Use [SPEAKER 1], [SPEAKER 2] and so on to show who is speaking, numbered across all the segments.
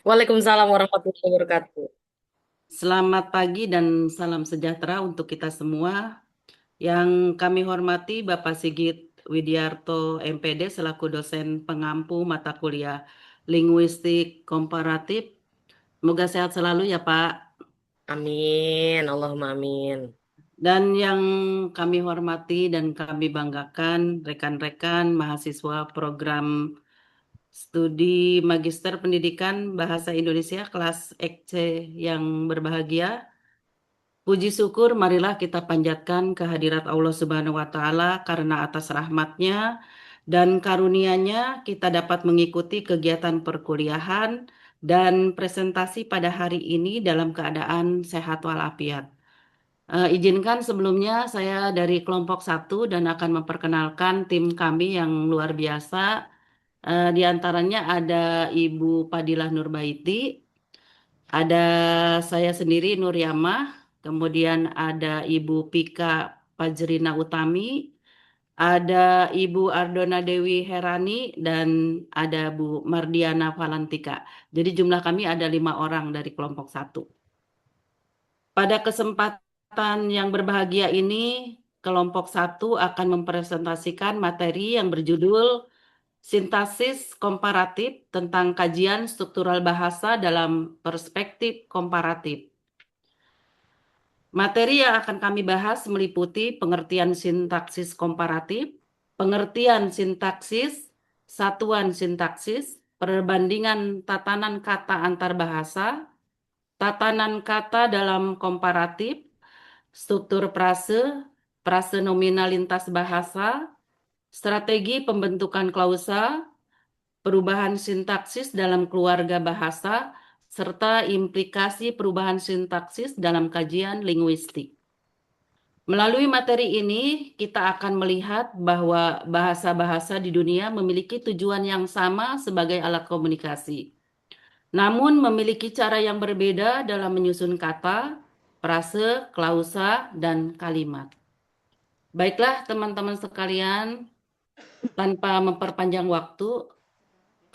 [SPEAKER 1] Waalaikumsalam warahmatullahi wabarakatuh.
[SPEAKER 2] Selamat pagi dan salam sejahtera untuk kita semua. Yang kami hormati Bapak Sigit Widiarto MPD selaku dosen pengampu mata kuliah Linguistik Komparatif. Semoga sehat selalu ya Pak.
[SPEAKER 1] Amin, Allahumma amin.
[SPEAKER 2] Dan yang kami hormati dan kami banggakan rekan-rekan mahasiswa program studi Magister Pendidikan Bahasa Indonesia kelas EKC yang berbahagia. Puji syukur, marilah kita panjatkan kehadirat Allah Subhanahu wa Ta'ala karena atas rahmatnya dan karunia-Nya kita dapat mengikuti kegiatan perkuliahan dan presentasi pada hari ini dalam keadaan sehat walafiat. Izinkan sebelumnya saya dari kelompok satu dan akan memperkenalkan tim kami yang luar biasa. Di antaranya ada Ibu Padilah Nurbaiti, ada saya sendiri Nur Yamah, kemudian ada Ibu Pika Fajrina Utami, ada Ibu Ardona Dewi Herani, dan ada Bu Mardiana Valantika. Jadi jumlah kami ada 5 orang dari kelompok satu. Pada kesempatan yang berbahagia ini, kelompok satu akan mempresentasikan materi yang berjudul Sintaksis Komparatif tentang kajian struktural bahasa dalam perspektif komparatif. Materi yang akan kami bahas meliputi pengertian sintaksis komparatif, pengertian sintaksis, satuan sintaksis, perbandingan tatanan kata antar bahasa, tatanan kata dalam komparatif, struktur frase, frase nominal lintas bahasa, strategi pembentukan klausa, perubahan sintaksis dalam keluarga bahasa, serta implikasi perubahan sintaksis dalam kajian linguistik. Melalui materi ini, kita akan melihat bahwa bahasa-bahasa di dunia memiliki tujuan yang sama sebagai alat komunikasi, namun memiliki cara yang berbeda dalam menyusun kata, frase, klausa, dan kalimat. Baiklah, teman-teman sekalian, tanpa memperpanjang waktu,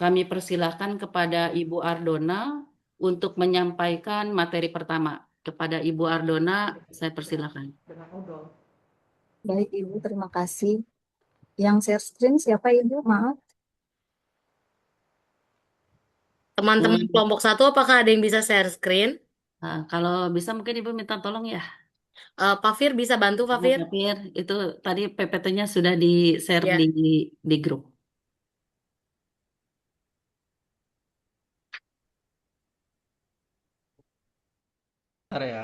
[SPEAKER 2] kami persilahkan kepada Ibu Ardona untuk menyampaikan materi pertama. Kepada Ibu Ardona, saya persilahkan.
[SPEAKER 3] Baik, Ibu, terima kasih. Yang share screen siapa, Ibu? Maaf.
[SPEAKER 1] Teman-teman
[SPEAKER 2] Eh,
[SPEAKER 1] kelompok satu, apakah ada yang bisa share screen?
[SPEAKER 2] kalau bisa mungkin Ibu minta tolong ya.
[SPEAKER 1] Pak Fir bisa bantu, Pak
[SPEAKER 2] Nah,
[SPEAKER 1] Fir?
[SPEAKER 2] Pak Fir, itu tadi PPT-nya sudah di-share
[SPEAKER 1] Ya.
[SPEAKER 2] di grup.
[SPEAKER 4] Bentar ya.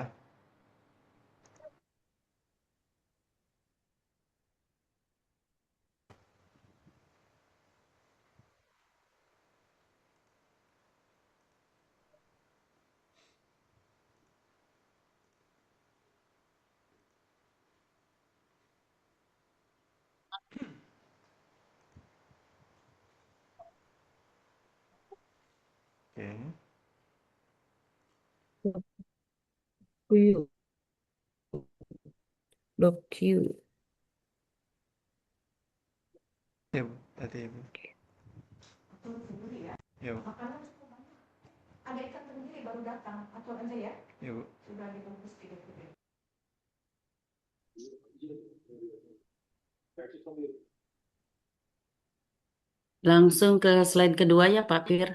[SPEAKER 4] Oke.
[SPEAKER 1] Q. Loh, Q.
[SPEAKER 4] Ya, Bu. Tadi ya, Bu. Ya, Bu.
[SPEAKER 3] Ada ikan sendiri baru datang, atur aja ya.
[SPEAKER 4] Ya, Bu.
[SPEAKER 3] Sudah dibungkus gitu.
[SPEAKER 2] Langsung ke slide kedua ya, Pak Fir.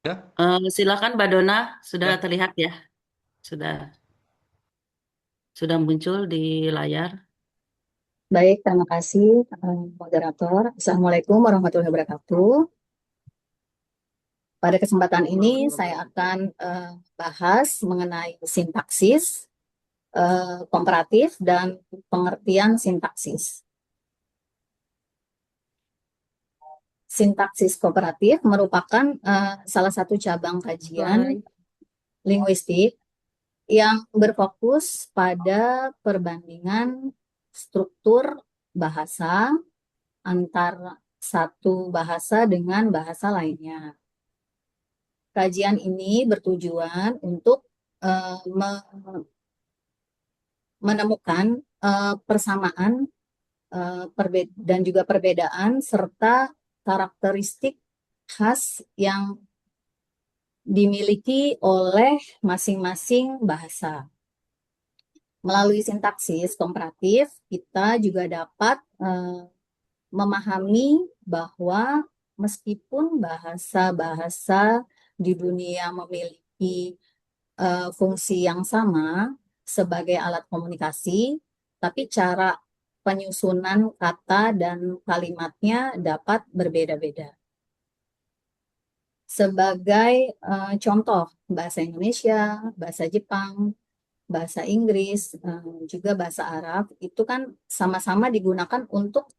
[SPEAKER 4] Ya?
[SPEAKER 2] Silakan, Mbak Dona. Sudah
[SPEAKER 4] Ya.
[SPEAKER 2] terlihat ya? Sudah sudah muncul di layar.
[SPEAKER 3] Baik, terima kasih, moderator. Assalamualaikum warahmatullahi wabarakatuh. Pada kesempatan ini saya akan bahas mengenai sintaksis, komparatif, dan pengertian sintaksis. Sintaksis komparatif merupakan salah satu cabang kajian linguistik yang berfokus pada perbandingan struktur bahasa antar satu bahasa dengan bahasa lainnya. Kajian ini bertujuan untuk me- menemukan persamaan dan juga perbedaan serta karakteristik khas yang dimiliki oleh masing-masing bahasa. Melalui sintaksis komparatif, kita juga dapat memahami bahwa meskipun bahasa-bahasa di dunia memiliki fungsi yang sama sebagai alat komunikasi, tapi cara penyusunan kata dan kalimatnya dapat berbeda-beda. Sebagai contoh, bahasa Indonesia, bahasa Jepang, bahasa Inggris, juga bahasa Arab, itu kan sama-sama digunakan untuk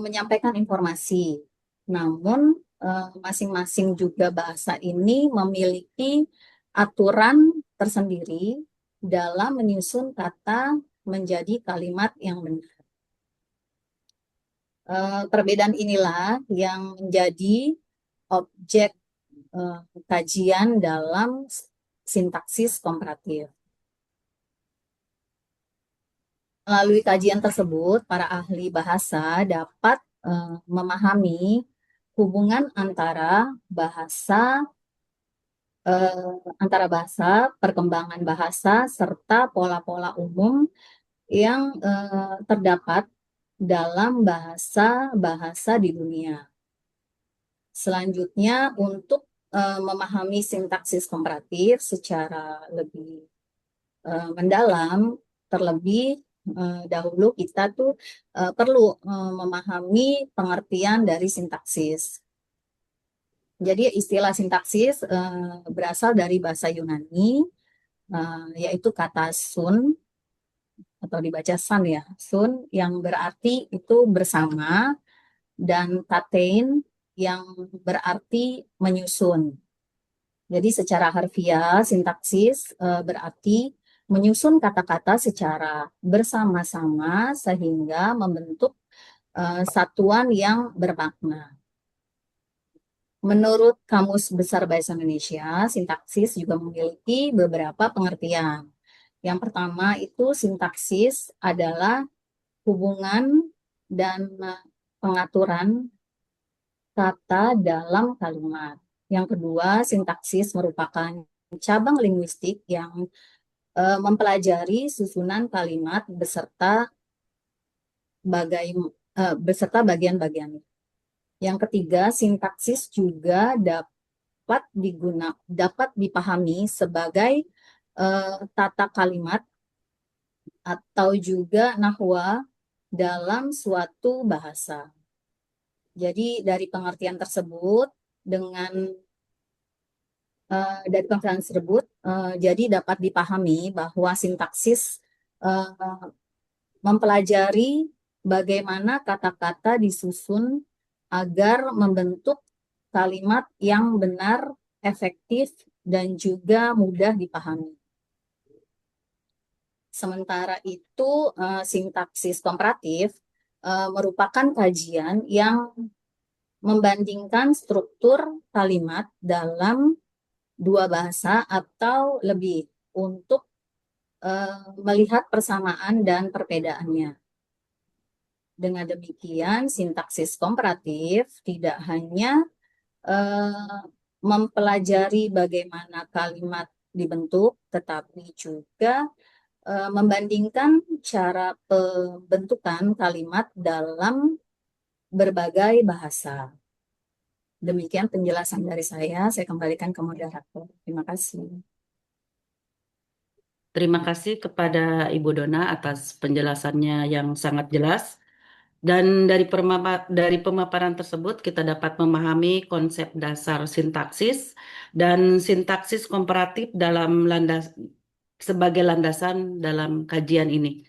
[SPEAKER 3] menyampaikan informasi. Namun, masing-masing juga bahasa ini memiliki aturan tersendiri dalam menyusun kata menjadi kalimat yang benar. Perbedaan inilah yang menjadi objek kajian dalam sintaksis komparatif. Melalui kajian tersebut, para ahli bahasa dapat memahami hubungan antara bahasa, perkembangan bahasa, serta pola-pola umum yang terdapat dalam bahasa-bahasa di dunia. Selanjutnya, untuk memahami sintaksis komparatif secara lebih mendalam, terlebih dahulu kita tuh perlu memahami pengertian dari sintaksis. Jadi istilah sintaksis berasal dari bahasa Yunani, yaitu kata sun atau dibaca san ya, sun yang berarti itu bersama, dan katein yang berarti menyusun. Jadi secara harfiah sintaksis berarti menyusun kata-kata secara bersama-sama sehingga membentuk satuan yang bermakna. Menurut Kamus Besar Bahasa Indonesia, sintaksis juga memiliki beberapa pengertian. Yang pertama itu sintaksis adalah hubungan dan pengaturan kata dalam kalimat. Yang kedua, sintaksis merupakan cabang linguistik yang mempelajari susunan kalimat beserta bagian-bagian. Yang ketiga, sintaksis juga dapat dipahami sebagai tata kalimat atau juga nahwa dalam suatu bahasa. Jadi dari pengertian tersebut jadi dapat dipahami bahwa sintaksis mempelajari bagaimana kata-kata disusun agar membentuk kalimat yang benar, efektif, dan juga mudah dipahami. Sementara itu, sintaksis komparatif merupakan kajian yang membandingkan struktur kalimat dalam dua bahasa atau lebih untuk melihat persamaan dan perbedaannya. Dengan demikian, sintaksis komparatif tidak hanya mempelajari bagaimana kalimat dibentuk, tetapi juga membandingkan cara pembentukan kalimat dalam berbagai bahasa. Demikian penjelasan dari saya kembalikan ke moderator. Terima kasih.
[SPEAKER 2] Terima kasih kepada Ibu Dona atas penjelasannya yang sangat jelas. Dan dari pemaparan tersebut kita dapat memahami konsep dasar sintaksis dan sintaksis komparatif sebagai landasan dalam kajian ini.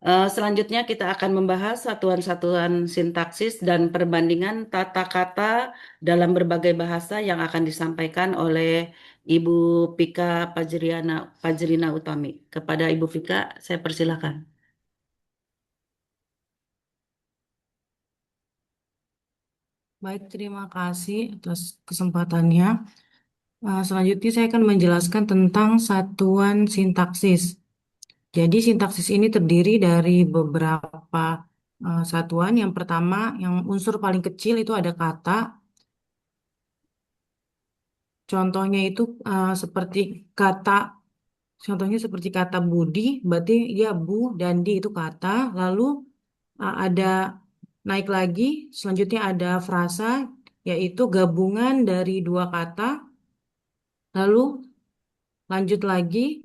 [SPEAKER 2] Selanjutnya kita akan membahas satuan-satuan sintaksis dan perbandingan tata kata dalam berbagai bahasa yang akan disampaikan oleh Ibu Pika Pajrina Utami. Kepada Ibu Pika, saya persilakan.
[SPEAKER 5] Baik, terima kasih atas kesempatannya. Selanjutnya saya akan menjelaskan tentang satuan sintaksis. Jadi sintaksis ini terdiri dari beberapa satuan. Yang pertama, yang unsur paling kecil itu ada kata. Contohnya itu seperti kata, contohnya seperti kata Budi, berarti dia bu dan di itu kata. Lalu ada naik lagi, selanjutnya ada frasa, yaitu gabungan dari dua kata. Lalu lanjut lagi,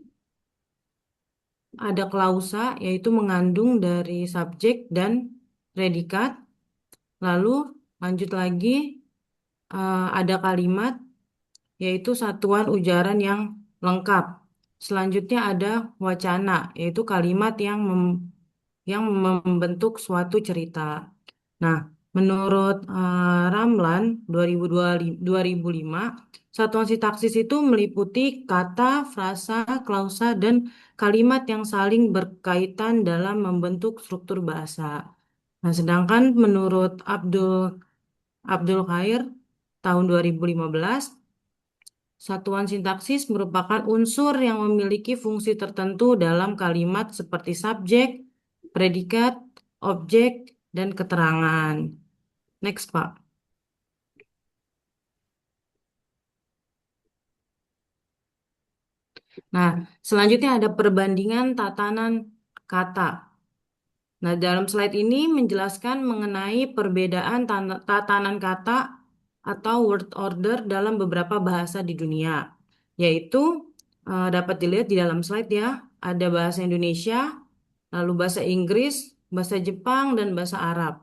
[SPEAKER 5] ada klausa, yaitu mengandung dari subjek dan predikat. Lalu lanjut lagi, ada kalimat, yaitu satuan ujaran yang lengkap. Selanjutnya ada wacana, yaitu kalimat yang membentuk suatu cerita. Nah, menurut Ramlan 2005, satuan sintaksis itu meliputi kata, frasa, klausa, dan kalimat yang saling berkaitan dalam membentuk struktur bahasa. Nah, sedangkan menurut Abdul Khair tahun 2015, satuan sintaksis merupakan unsur yang memiliki fungsi tertentu dalam kalimat seperti subjek, predikat, objek, dan keterangan. Next, Pak. Nah, selanjutnya ada perbandingan tatanan kata. Nah, dalam slide ini menjelaskan mengenai perbedaan tatanan kata atau word order dalam beberapa bahasa di dunia, yaitu dapat dilihat di dalam slide ya, ada bahasa Indonesia, lalu bahasa Inggris, bahasa Jepang, dan bahasa Arab.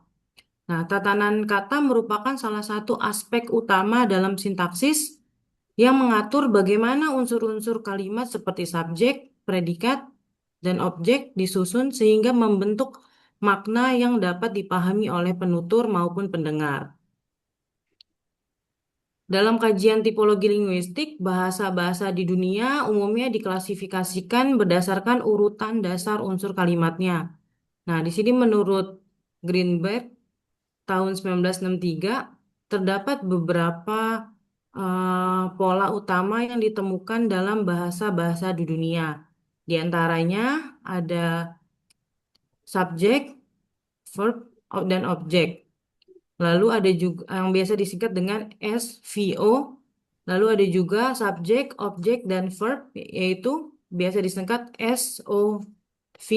[SPEAKER 5] Nah, tatanan kata merupakan salah satu aspek utama dalam sintaksis yang mengatur bagaimana unsur-unsur kalimat seperti subjek, predikat, dan objek disusun sehingga membentuk makna yang dapat dipahami oleh penutur maupun pendengar. Dalam kajian tipologi linguistik, bahasa-bahasa di dunia umumnya diklasifikasikan berdasarkan urutan dasar unsur kalimatnya. Nah, di sini menurut Greenberg tahun 1963 terdapat beberapa pola utama yang ditemukan dalam bahasa-bahasa di dunia. Di antaranya ada subjek, verb, dan objek. Lalu ada juga yang biasa disingkat dengan SVO. Lalu ada juga subjek, objek, dan verb, yaitu biasa disingkat SOV,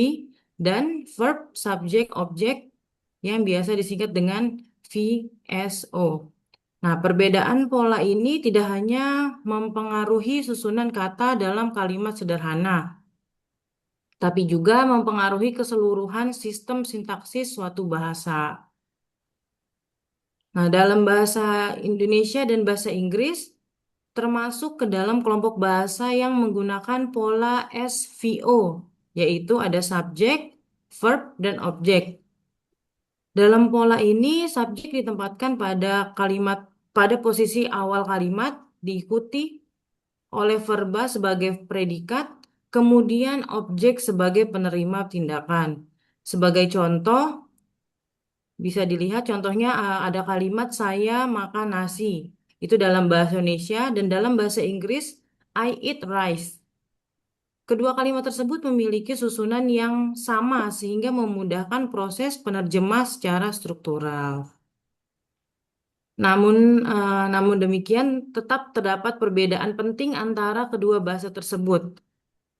[SPEAKER 5] dan verb, subjek, objek, yang biasa disingkat dengan VSO. Nah, perbedaan pola ini tidak hanya mempengaruhi susunan kata dalam kalimat sederhana, tapi juga mempengaruhi keseluruhan sistem sintaksis suatu bahasa. Nah, dalam bahasa Indonesia dan bahasa Inggris termasuk ke dalam kelompok bahasa yang menggunakan pola SVO, yaitu ada subjek, verb, dan objek. Dalam pola ini, subjek ditempatkan pada posisi awal kalimat, diikuti oleh verba sebagai predikat, kemudian objek sebagai penerima tindakan. Sebagai contoh, bisa dilihat contohnya ada kalimat saya makan nasi. Itu dalam bahasa Indonesia dan dalam bahasa Inggris I eat rice. Kedua kalimat tersebut memiliki susunan yang sama sehingga memudahkan proses penerjemah secara struktural. Namun demikian tetap terdapat perbedaan penting antara kedua bahasa tersebut.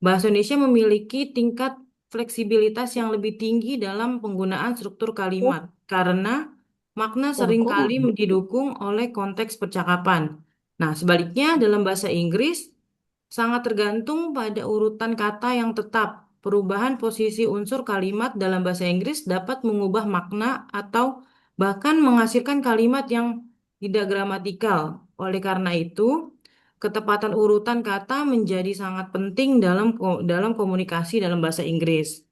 [SPEAKER 5] Bahasa Indonesia memiliki tingkat fleksibilitas yang lebih tinggi dalam penggunaan struktur kalimat karena makna seringkali didukung oleh konteks percakapan. Nah, sebaliknya dalam bahasa Inggris sangat tergantung pada urutan kata yang tetap. Perubahan posisi unsur kalimat dalam bahasa Inggris dapat mengubah makna atau bahkan menghasilkan kalimat yang tidak gramatikal. Oleh karena itu, ketepatan urutan kata menjadi sangat penting dalam komunikasi dalam bahasa Inggris.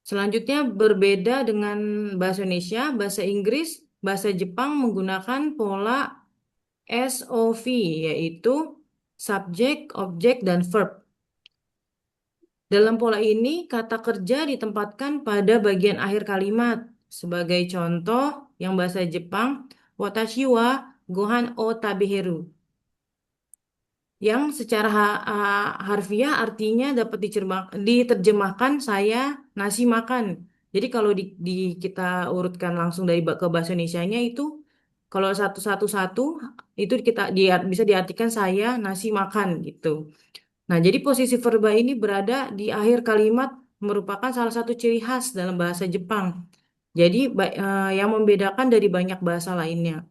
[SPEAKER 5] Selanjutnya berbeda dengan bahasa Indonesia, bahasa Inggris, bahasa Jepang menggunakan pola SOV, yaitu subjek, objek, dan verb. Dalam pola ini, kata kerja ditempatkan pada bagian akhir kalimat. Sebagai contoh, yang bahasa Jepang, watashi wa gohan o tabeheru. yang secara harfiah artinya dapat diterjemahkan saya nasi makan. Jadi kalau kita urutkan langsung dari ke bahasa Indonesianya itu kalau satu-satu itu bisa diartikan saya nasi makan gitu. Nah, jadi posisi verba ini berada di akhir kalimat merupakan salah satu ciri khas dalam bahasa Jepang. Jadi yang membedakan dari banyak bahasa lainnya.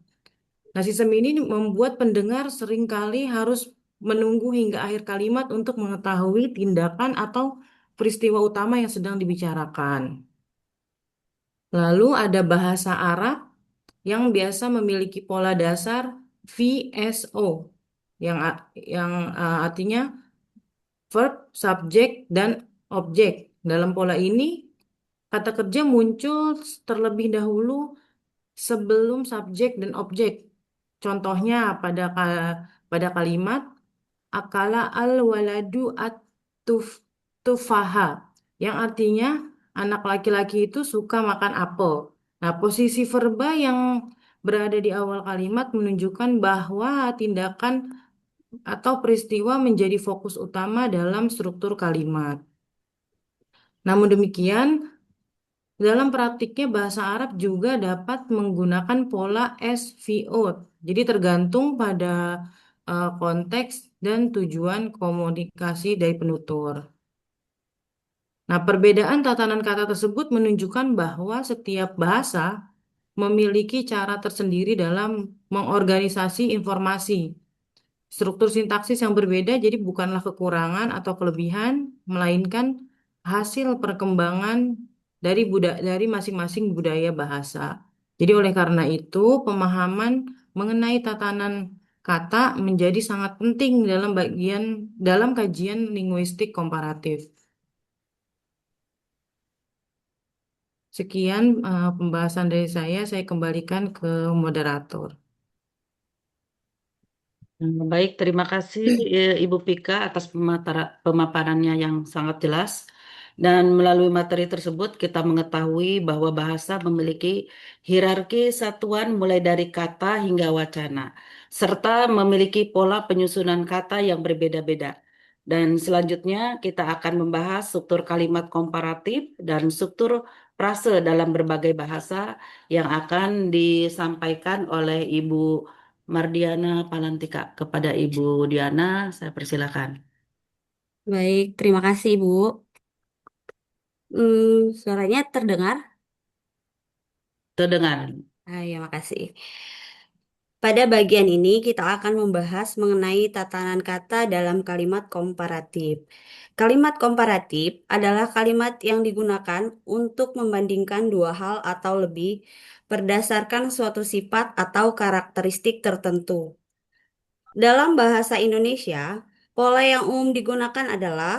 [SPEAKER 5] Nah, sistem ini membuat pendengar seringkali harus menunggu hingga akhir kalimat untuk mengetahui tindakan atau peristiwa utama yang sedang dibicarakan. Lalu ada bahasa Arab yang biasa memiliki pola dasar VSO yang artinya verb, subjek, dan objek. Dalam pola ini, kata kerja muncul terlebih dahulu sebelum subjek dan objek. Contohnya pada kalimat akala al-waladu tufaha yang artinya anak laki-laki itu suka makan apel. Nah, posisi verba yang berada di awal kalimat menunjukkan bahwa tindakan atau peristiwa menjadi fokus utama dalam struktur kalimat. Namun demikian, dalam praktiknya bahasa Arab juga dapat menggunakan pola SVO. Jadi tergantung pada konteks dan tujuan komunikasi dari penutur. Nah, perbedaan tatanan kata tersebut menunjukkan bahwa setiap bahasa memiliki cara tersendiri dalam mengorganisasi informasi. Struktur sintaksis yang berbeda jadi bukanlah kekurangan atau kelebihan, melainkan hasil perkembangan dari masing-masing budaya bahasa. Jadi oleh karena itu, pemahaman mengenai tatanan kata menjadi sangat penting dalam kajian linguistik komparatif. Sekian pembahasan dari saya kembalikan ke moderator.
[SPEAKER 2] Baik, terima kasih Ibu Pika atas pemaparannya yang sangat jelas. Dan melalui materi tersebut kita mengetahui bahwa bahasa memiliki hierarki satuan mulai dari kata hingga wacana, serta memiliki pola penyusunan kata yang berbeda-beda. Dan selanjutnya kita akan membahas struktur kalimat komparatif dan struktur frase dalam berbagai bahasa yang akan disampaikan oleh Ibu Mardiana Palantika. Kepada Ibu Diana, saya persilakan.
[SPEAKER 6] Baik, terima kasih Ibu. Suaranya terdengar?
[SPEAKER 2] Terdengar.
[SPEAKER 6] Ya, makasih. Pada bagian ini kita akan membahas mengenai tatanan kata dalam kalimat komparatif. Kalimat komparatif adalah kalimat yang digunakan untuk membandingkan dua hal atau lebih berdasarkan suatu sifat atau karakteristik tertentu. Dalam bahasa Indonesia, pola yang umum digunakan adalah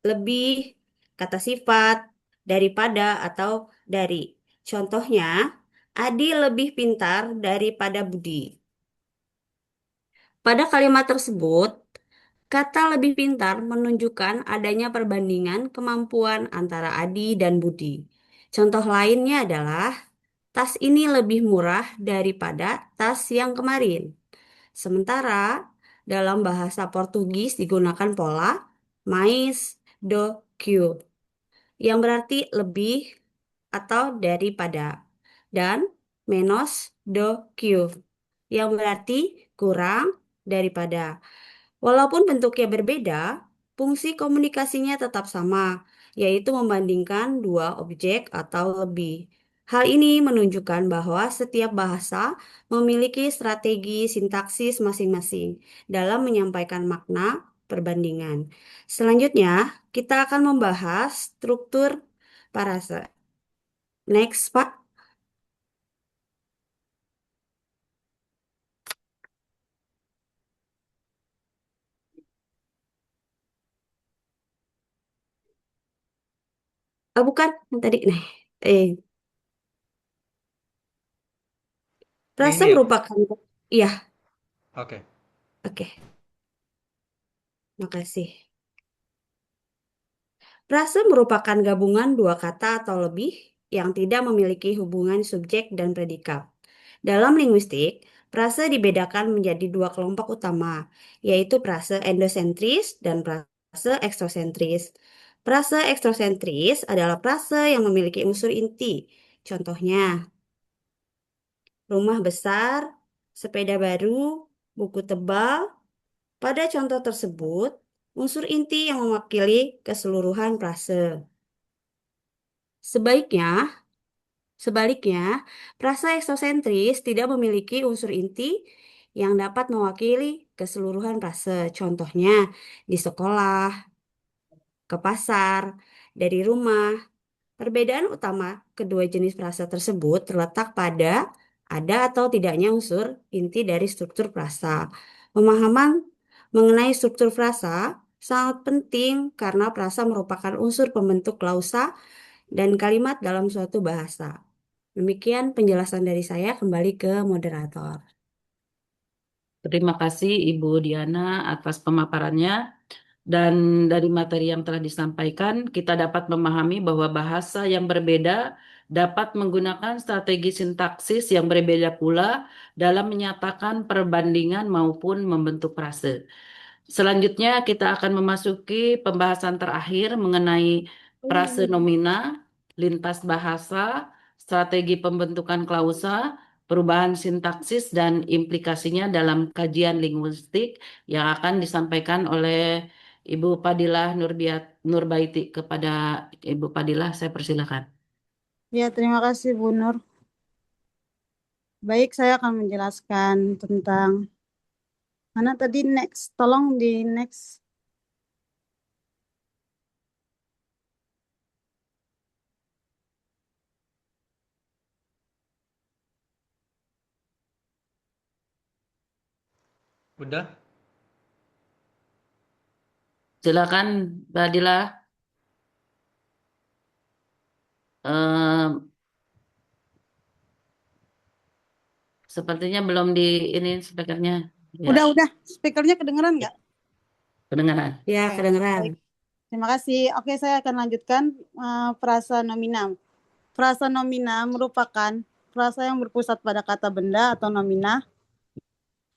[SPEAKER 6] lebih, kata sifat, daripada, atau dari. Contohnya, Adi lebih pintar daripada Budi. Pada kalimat tersebut, kata lebih pintar menunjukkan adanya perbandingan kemampuan antara Adi dan Budi. Contoh lainnya adalah, tas ini lebih murah daripada tas yang kemarin. Sementara dalam bahasa Portugis digunakan pola mais do que, yang berarti lebih atau daripada, dan menos do que, yang berarti kurang daripada. Walaupun bentuknya berbeda, fungsi komunikasinya tetap sama, yaitu membandingkan dua objek atau lebih. Hal ini menunjukkan bahwa setiap bahasa memiliki strategi sintaksis masing-masing dalam menyampaikan makna perbandingan. Selanjutnya, kita akan membahas struktur parasa. Next, Pak. Bukan yang tadi. Nah, eh,
[SPEAKER 4] Yang
[SPEAKER 6] Rasa
[SPEAKER 4] ini ya?
[SPEAKER 6] merupakan, iya,
[SPEAKER 4] Oke.
[SPEAKER 6] oke, makasih. Frase merupakan gabungan dua kata atau lebih yang tidak memiliki hubungan subjek dan predikat. Dalam linguistik, Prase dibedakan menjadi dua kelompok utama, yaitu prase endosentris dan prase eksosentris. Prase eksosentris adalah prase yang memiliki unsur inti. Contohnya, rumah besar, sepeda baru, buku tebal. Pada contoh tersebut, unsur inti yang mewakili keseluruhan prase. Sebaliknya, prase eksosentris tidak memiliki unsur inti yang dapat mewakili keseluruhan prase. Contohnya, di sekolah, ke pasar, dari rumah. Perbedaan utama kedua jenis prase tersebut terletak pada ada atau tidaknya unsur inti dari struktur frasa. Pemahaman mengenai struktur frasa sangat penting karena frasa merupakan unsur pembentuk klausa dan kalimat dalam suatu bahasa. Demikian penjelasan dari saya, kembali ke moderator.
[SPEAKER 2] Terima kasih Ibu Diana atas pemaparannya. Dan dari materi yang telah disampaikan, kita dapat memahami bahwa bahasa yang berbeda dapat menggunakan strategi sintaksis yang berbeda pula dalam menyatakan perbandingan maupun membentuk frase. Selanjutnya kita akan memasuki pembahasan terakhir mengenai frase nomina, lintas bahasa, strategi pembentukan klausa, perubahan sintaksis dan implikasinya dalam kajian linguistik yang akan disampaikan oleh Ibu Padilah Nurbaiti. Kepada Ibu Padilah, saya persilakan.
[SPEAKER 7] Ya, terima kasih Bu Nur. Baik, saya akan menjelaskan tentang mana tadi next. Tolong di next.
[SPEAKER 4] Udah?
[SPEAKER 2] Silakan, Mbak Padilah. Eh, Sepertinya belum di ini speakernya. Ya,
[SPEAKER 7] Udah. Speakernya kedengeran nggak?
[SPEAKER 2] kedengaran.
[SPEAKER 6] Ya,
[SPEAKER 7] Oke,
[SPEAKER 6] kedengeran.
[SPEAKER 7] baik. Terima kasih. Oke, saya akan lanjutkan frasa nomina. Frasa nomina merupakan frasa yang berpusat pada kata benda atau nomina.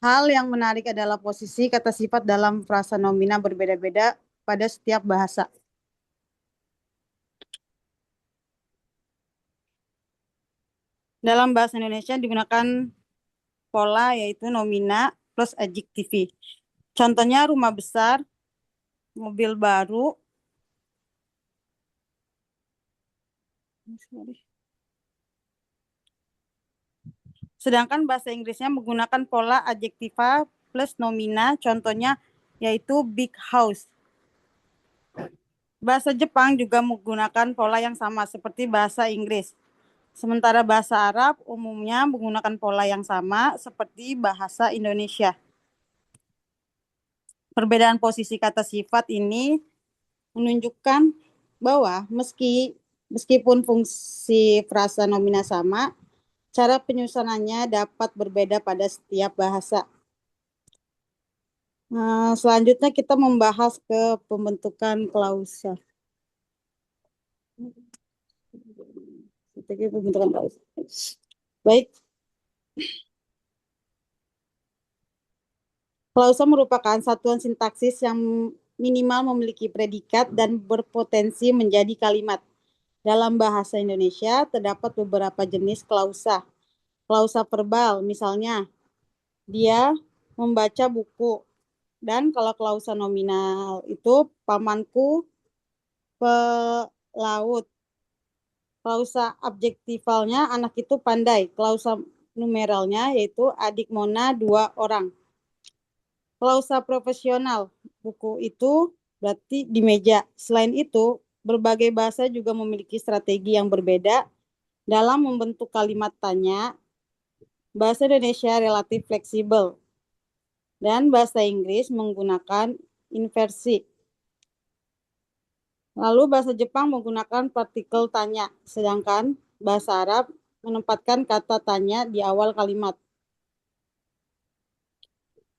[SPEAKER 7] Hal yang menarik adalah posisi kata sifat dalam frasa nomina berbeda-beda pada setiap bahasa. Dalam bahasa Indonesia digunakan pola yaitu nomina plus adjektivi. Contohnya rumah besar, mobil baru, sedangkan bahasa Inggrisnya menggunakan pola adjektiva plus nomina, contohnya yaitu big house. Bahasa Jepang juga menggunakan pola yang sama seperti bahasa Inggris. Sementara bahasa Arab umumnya menggunakan pola yang sama seperti bahasa Indonesia. Perbedaan posisi kata sifat ini menunjukkan bahwa meskipun fungsi frasa nomina sama, cara penyusunannya dapat berbeda pada setiap bahasa. Selanjutnya kita membahas ke pembentukan klausa. Baik. Klausa merupakan satuan sintaksis yang minimal memiliki predikat dan berpotensi menjadi kalimat. Dalam bahasa Indonesia terdapat beberapa jenis klausa. Klausa verbal, misalnya, dia membaca buku. Dan kalau klausa nominal itu, pamanku pelaut. Klausa adjektivalnya, anak itu pandai. Klausa numeralnya yaitu adik Mona 2 orang. Klausa profesional, buku itu berarti di meja. Selain itu, berbagai bahasa juga memiliki strategi yang berbeda dalam membentuk kalimat tanya. Bahasa Indonesia relatif fleksibel dan bahasa Inggris menggunakan inversi. Lalu bahasa Jepang menggunakan partikel tanya, sedangkan bahasa Arab menempatkan kata tanya di awal kalimat.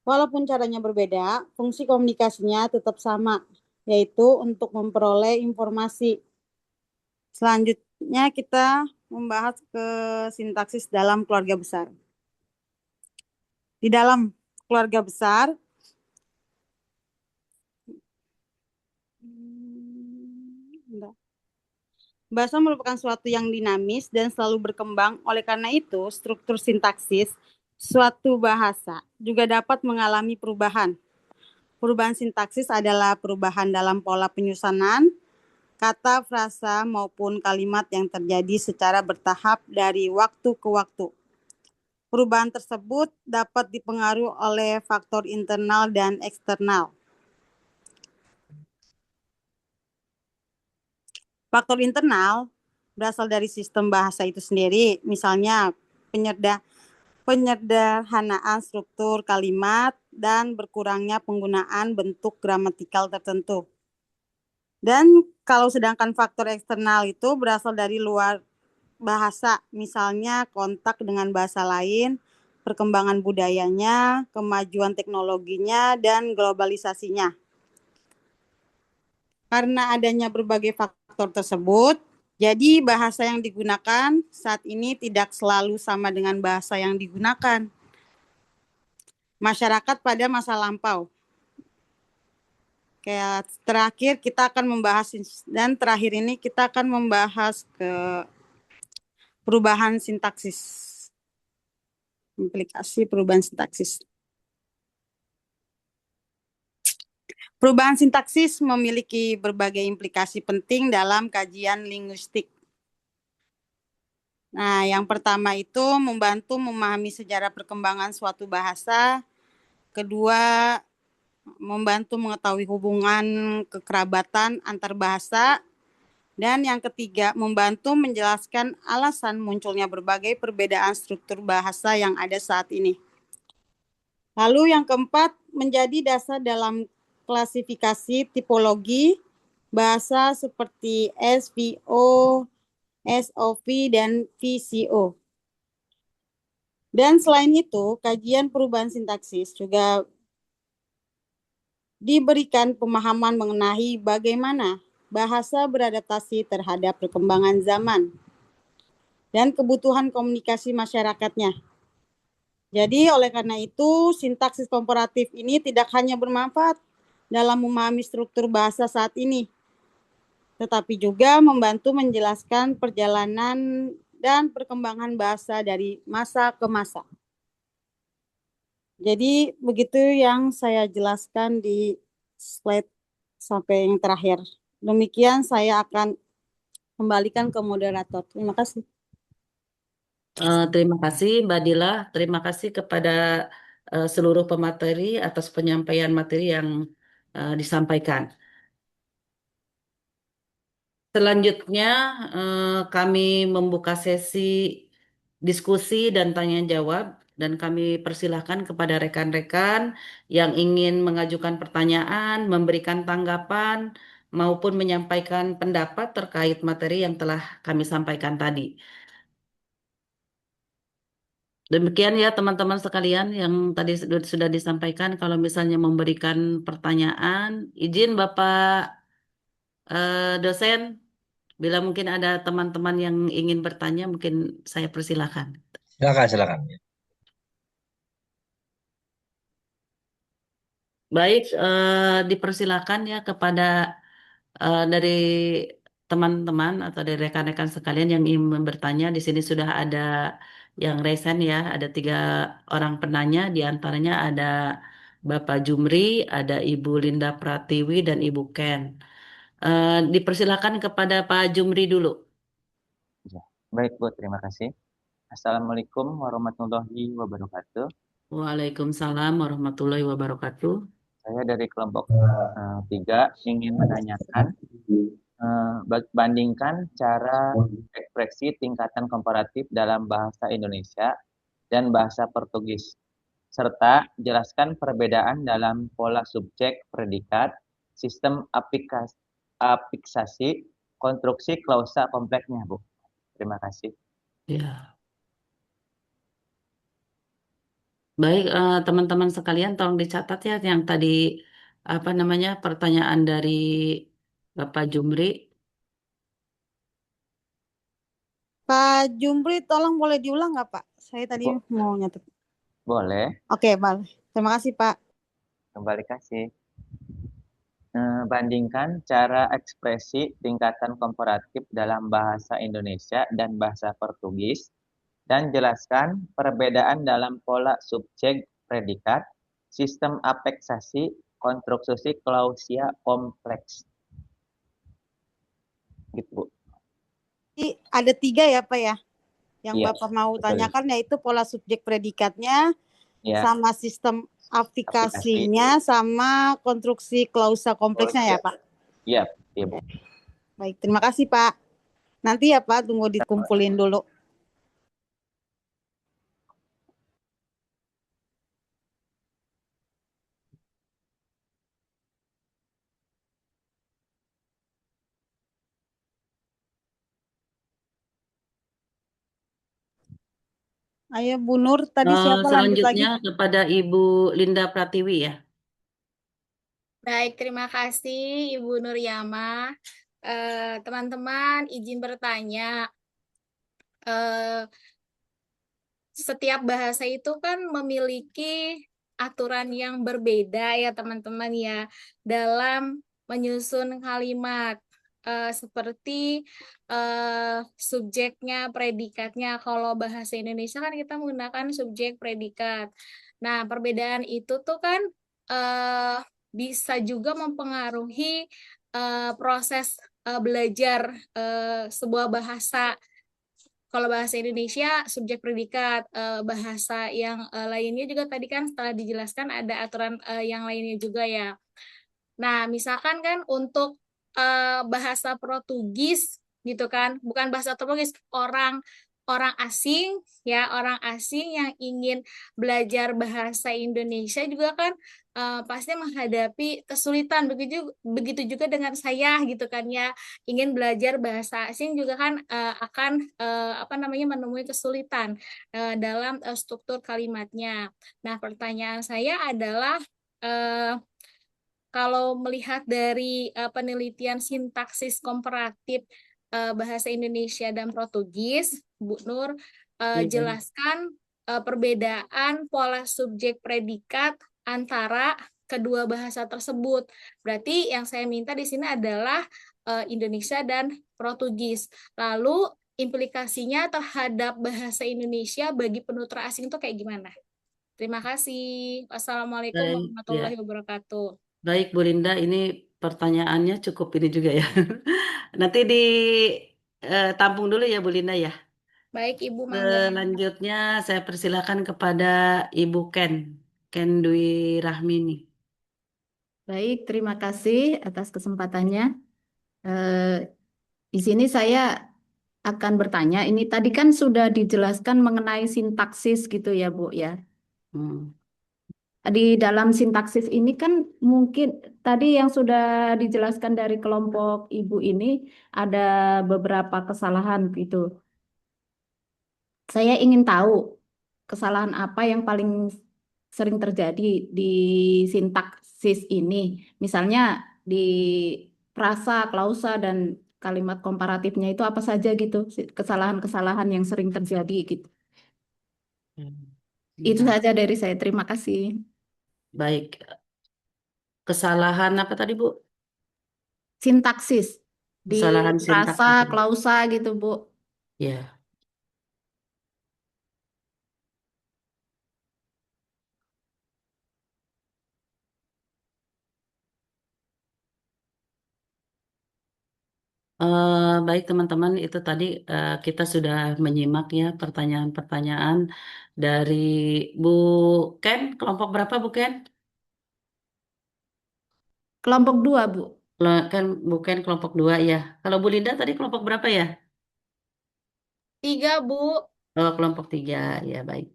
[SPEAKER 7] Walaupun caranya berbeda, fungsi komunikasinya tetap sama, yaitu untuk memperoleh informasi. Selanjutnya kita membahas ke sintaksis dalam keluarga besar. Di dalam keluarga besar, bentar. Bahasa merupakan suatu yang dinamis dan selalu berkembang. Oleh karena itu, struktur sintaksis suatu bahasa juga dapat mengalami perubahan. Perubahan sintaksis adalah perubahan dalam pola penyusunan kata, frasa, maupun kalimat yang terjadi secara bertahap dari waktu ke waktu. Perubahan tersebut dapat dipengaruhi oleh faktor internal dan eksternal. Faktor internal berasal dari sistem bahasa itu sendiri, misalnya penyederhanaan struktur kalimat dan berkurangnya penggunaan bentuk gramatikal tertentu. Dan kalau sedangkan faktor eksternal itu berasal dari luar bahasa, misalnya kontak dengan bahasa lain, perkembangan budayanya, kemajuan teknologinya, dan globalisasinya. Karena adanya berbagai faktor tersebut, jadi bahasa yang digunakan saat ini tidak selalu sama dengan bahasa yang digunakan masyarakat pada masa lampau. Kayak terakhir kita akan membahas, dan terakhir ini kita akan membahas ke perubahan sintaksis. Implikasi perubahan sintaksis. Perubahan sintaksis memiliki berbagai implikasi penting dalam kajian linguistik. Nah, yang pertama itu membantu memahami sejarah perkembangan suatu bahasa. Kedua, membantu mengetahui hubungan kekerabatan antar bahasa. Dan yang ketiga, membantu menjelaskan alasan munculnya berbagai perbedaan struktur bahasa yang ada saat ini. Lalu yang keempat, menjadi dasar dalam klasifikasi tipologi bahasa seperti SVO, SOV, dan VCO. Dan selain itu, kajian perubahan sintaksis juga diberikan pemahaman mengenai bagaimana bahasa beradaptasi terhadap perkembangan zaman dan kebutuhan komunikasi masyarakatnya. Jadi oleh karena itu, sintaksis komparatif ini tidak hanya bermanfaat dalam memahami struktur bahasa saat ini, tetapi juga membantu menjelaskan perjalanan dan perkembangan bahasa dari masa ke masa. Jadi begitu yang saya jelaskan di slide sampai yang terakhir. Demikian saya akan kembalikan ke moderator. Terima kasih.
[SPEAKER 2] Terima kasih Mbak Dila, terima kasih kepada seluruh pemateri atas penyampaian materi yang disampaikan. Selanjutnya kami membuka sesi diskusi dan tanya jawab dan kami persilahkan kepada rekan-rekan yang ingin mengajukan pertanyaan, memberikan tanggapan maupun menyampaikan pendapat terkait materi yang telah kami sampaikan tadi. Demikian ya teman-teman sekalian yang tadi sudah disampaikan. Kalau misalnya memberikan pertanyaan, izin Bapak dosen, bila mungkin ada teman-teman yang ingin bertanya, mungkin saya persilahkan.
[SPEAKER 4] Silakan, silakan.
[SPEAKER 2] Baik, dipersilahkan ya kepada dari teman-teman atau dari rekan-rekan sekalian yang ingin bertanya. Di sini sudah ada yang resen ya, ada 3 orang penanya, di antaranya ada Bapak Jumri, ada Ibu Linda Pratiwi, dan Ibu Ken. Dipersilahkan kepada Pak Jumri dulu.
[SPEAKER 8] Ya, baik Bu, terima kasih. Assalamualaikum warahmatullahi wabarakatuh.
[SPEAKER 2] Waalaikumsalam warahmatullahi wabarakatuh.
[SPEAKER 8] Saya dari kelompok 3 ingin menanyakan, bandingkan cara ekspresi tingkatan komparatif dalam bahasa Indonesia dan bahasa Portugis, serta jelaskan perbedaan dalam pola subjek predikat, sistem afiksasi, konstruksi klausa kompleksnya, Bu. Terima kasih.
[SPEAKER 2] Ya. Baik, teman-teman sekalian, tolong dicatat ya yang tadi pertanyaan dari Bapak Jumri.
[SPEAKER 7] Pak Jumri, tolong boleh diulang nggak Pak? Saya tadi
[SPEAKER 8] Bu,
[SPEAKER 7] mau nyatet.
[SPEAKER 8] Boleh,
[SPEAKER 7] Oke, boleh. Terima kasih, Pak.
[SPEAKER 8] kembali kasih. Bandingkan cara ekspresi tingkatan komparatif dalam bahasa Indonesia dan bahasa Portugis dan jelaskan perbedaan dalam pola subjek predikat, sistem apeksasi, konstruksi klausia kompleks. Gitu, Bu.
[SPEAKER 7] Jadi ada 3 ya, Pak ya, yang
[SPEAKER 8] Iya,
[SPEAKER 7] Bapak mau
[SPEAKER 8] betul.
[SPEAKER 7] tanyakan, yaitu pola subjek predikatnya,
[SPEAKER 8] Ya,
[SPEAKER 7] sama sistem aplikasinya, sama konstruksi klausa kompleksnya ya, Pak.
[SPEAKER 8] iya, iya, Bu.
[SPEAKER 7] Baik, terima kasih, Pak. Nanti ya, Pak, tunggu dikumpulin dulu. Ayo, Bu Nur, tadi siapa lanjut lagi?
[SPEAKER 2] Selanjutnya kepada Ibu Linda Pratiwi ya.
[SPEAKER 9] Baik, terima kasih Ibu Nuryama. Teman-teman, izin bertanya. Eh, Setiap bahasa itu kan memiliki aturan yang berbeda ya teman-teman ya dalam menyusun kalimat. Seperti subjeknya, predikatnya. Kalau bahasa Indonesia kan kita menggunakan subjek predikat. Nah, perbedaan itu tuh kan eh, bisa juga mempengaruhi proses belajar sebuah bahasa. Kalau bahasa Indonesia subjek predikat, bahasa yang lainnya juga tadi kan setelah dijelaskan ada aturan yang lainnya juga ya. Nah, misalkan kan untuk bahasa Portugis gitu kan, bukan bahasa Portugis, orang orang asing ya, orang asing yang ingin belajar bahasa Indonesia juga kan pasti menghadapi kesulitan. Begitu begitu juga dengan saya gitu kan ya, ingin belajar bahasa asing juga kan akan apa namanya menemui kesulitan dalam struktur kalimatnya. Nah, pertanyaan saya adalah kalau melihat dari penelitian sintaksis komparatif bahasa Indonesia dan Portugis, Bu Nur,
[SPEAKER 2] Iya.
[SPEAKER 9] jelaskan perbedaan pola subjek predikat antara kedua bahasa tersebut. Berarti yang saya minta di sini adalah Indonesia dan Portugis. Lalu implikasinya terhadap bahasa Indonesia bagi penutur asing itu kayak gimana? Terima kasih. Wassalamualaikum
[SPEAKER 2] Baik,
[SPEAKER 9] warahmatullahi
[SPEAKER 2] ya.
[SPEAKER 9] wabarakatuh.
[SPEAKER 2] Baik, Bu Linda, ini pertanyaannya cukup ini juga ya. Nanti tampung dulu ya, Bu Linda ya.
[SPEAKER 9] Baik, Ibu Mangga.
[SPEAKER 2] Selanjutnya saya persilakan kepada Ibu Ken Dwi Rahmini.
[SPEAKER 3] Baik, terima kasih atas kesempatannya. Eh, di sini saya akan bertanya, ini tadi kan sudah dijelaskan mengenai sintaksis gitu ya, Bu ya.
[SPEAKER 2] Hmm.
[SPEAKER 3] Di dalam sintaksis ini kan mungkin tadi yang sudah dijelaskan dari kelompok Ibu ini ada beberapa kesalahan gitu. Saya ingin tahu kesalahan apa yang paling sering terjadi di sintaksis ini. Misalnya di frasa, klausa, dan kalimat komparatifnya itu apa saja gitu, kesalahan-kesalahan yang sering terjadi gitu. Itu
[SPEAKER 2] Nah,
[SPEAKER 3] saja dari saya. Terima kasih.
[SPEAKER 2] baik. Kesalahan apa tadi, Bu?
[SPEAKER 3] Sintaksis di
[SPEAKER 2] Kesalahan
[SPEAKER 3] frasa,
[SPEAKER 2] sintaksis.
[SPEAKER 3] klausa gitu, Bu.
[SPEAKER 2] Ya. Baik teman-teman, itu tadi kita sudah menyimak ya pertanyaan-pertanyaan dari Bu Ken, kelompok berapa Bu Ken?
[SPEAKER 3] Kelompok 2, Bu.
[SPEAKER 2] Kan Bu Ken kelompok 2 ya. Kalau Bu Linda tadi kelompok berapa ya?
[SPEAKER 9] 3, Bu.
[SPEAKER 2] Oh, kelompok 3 ya baik.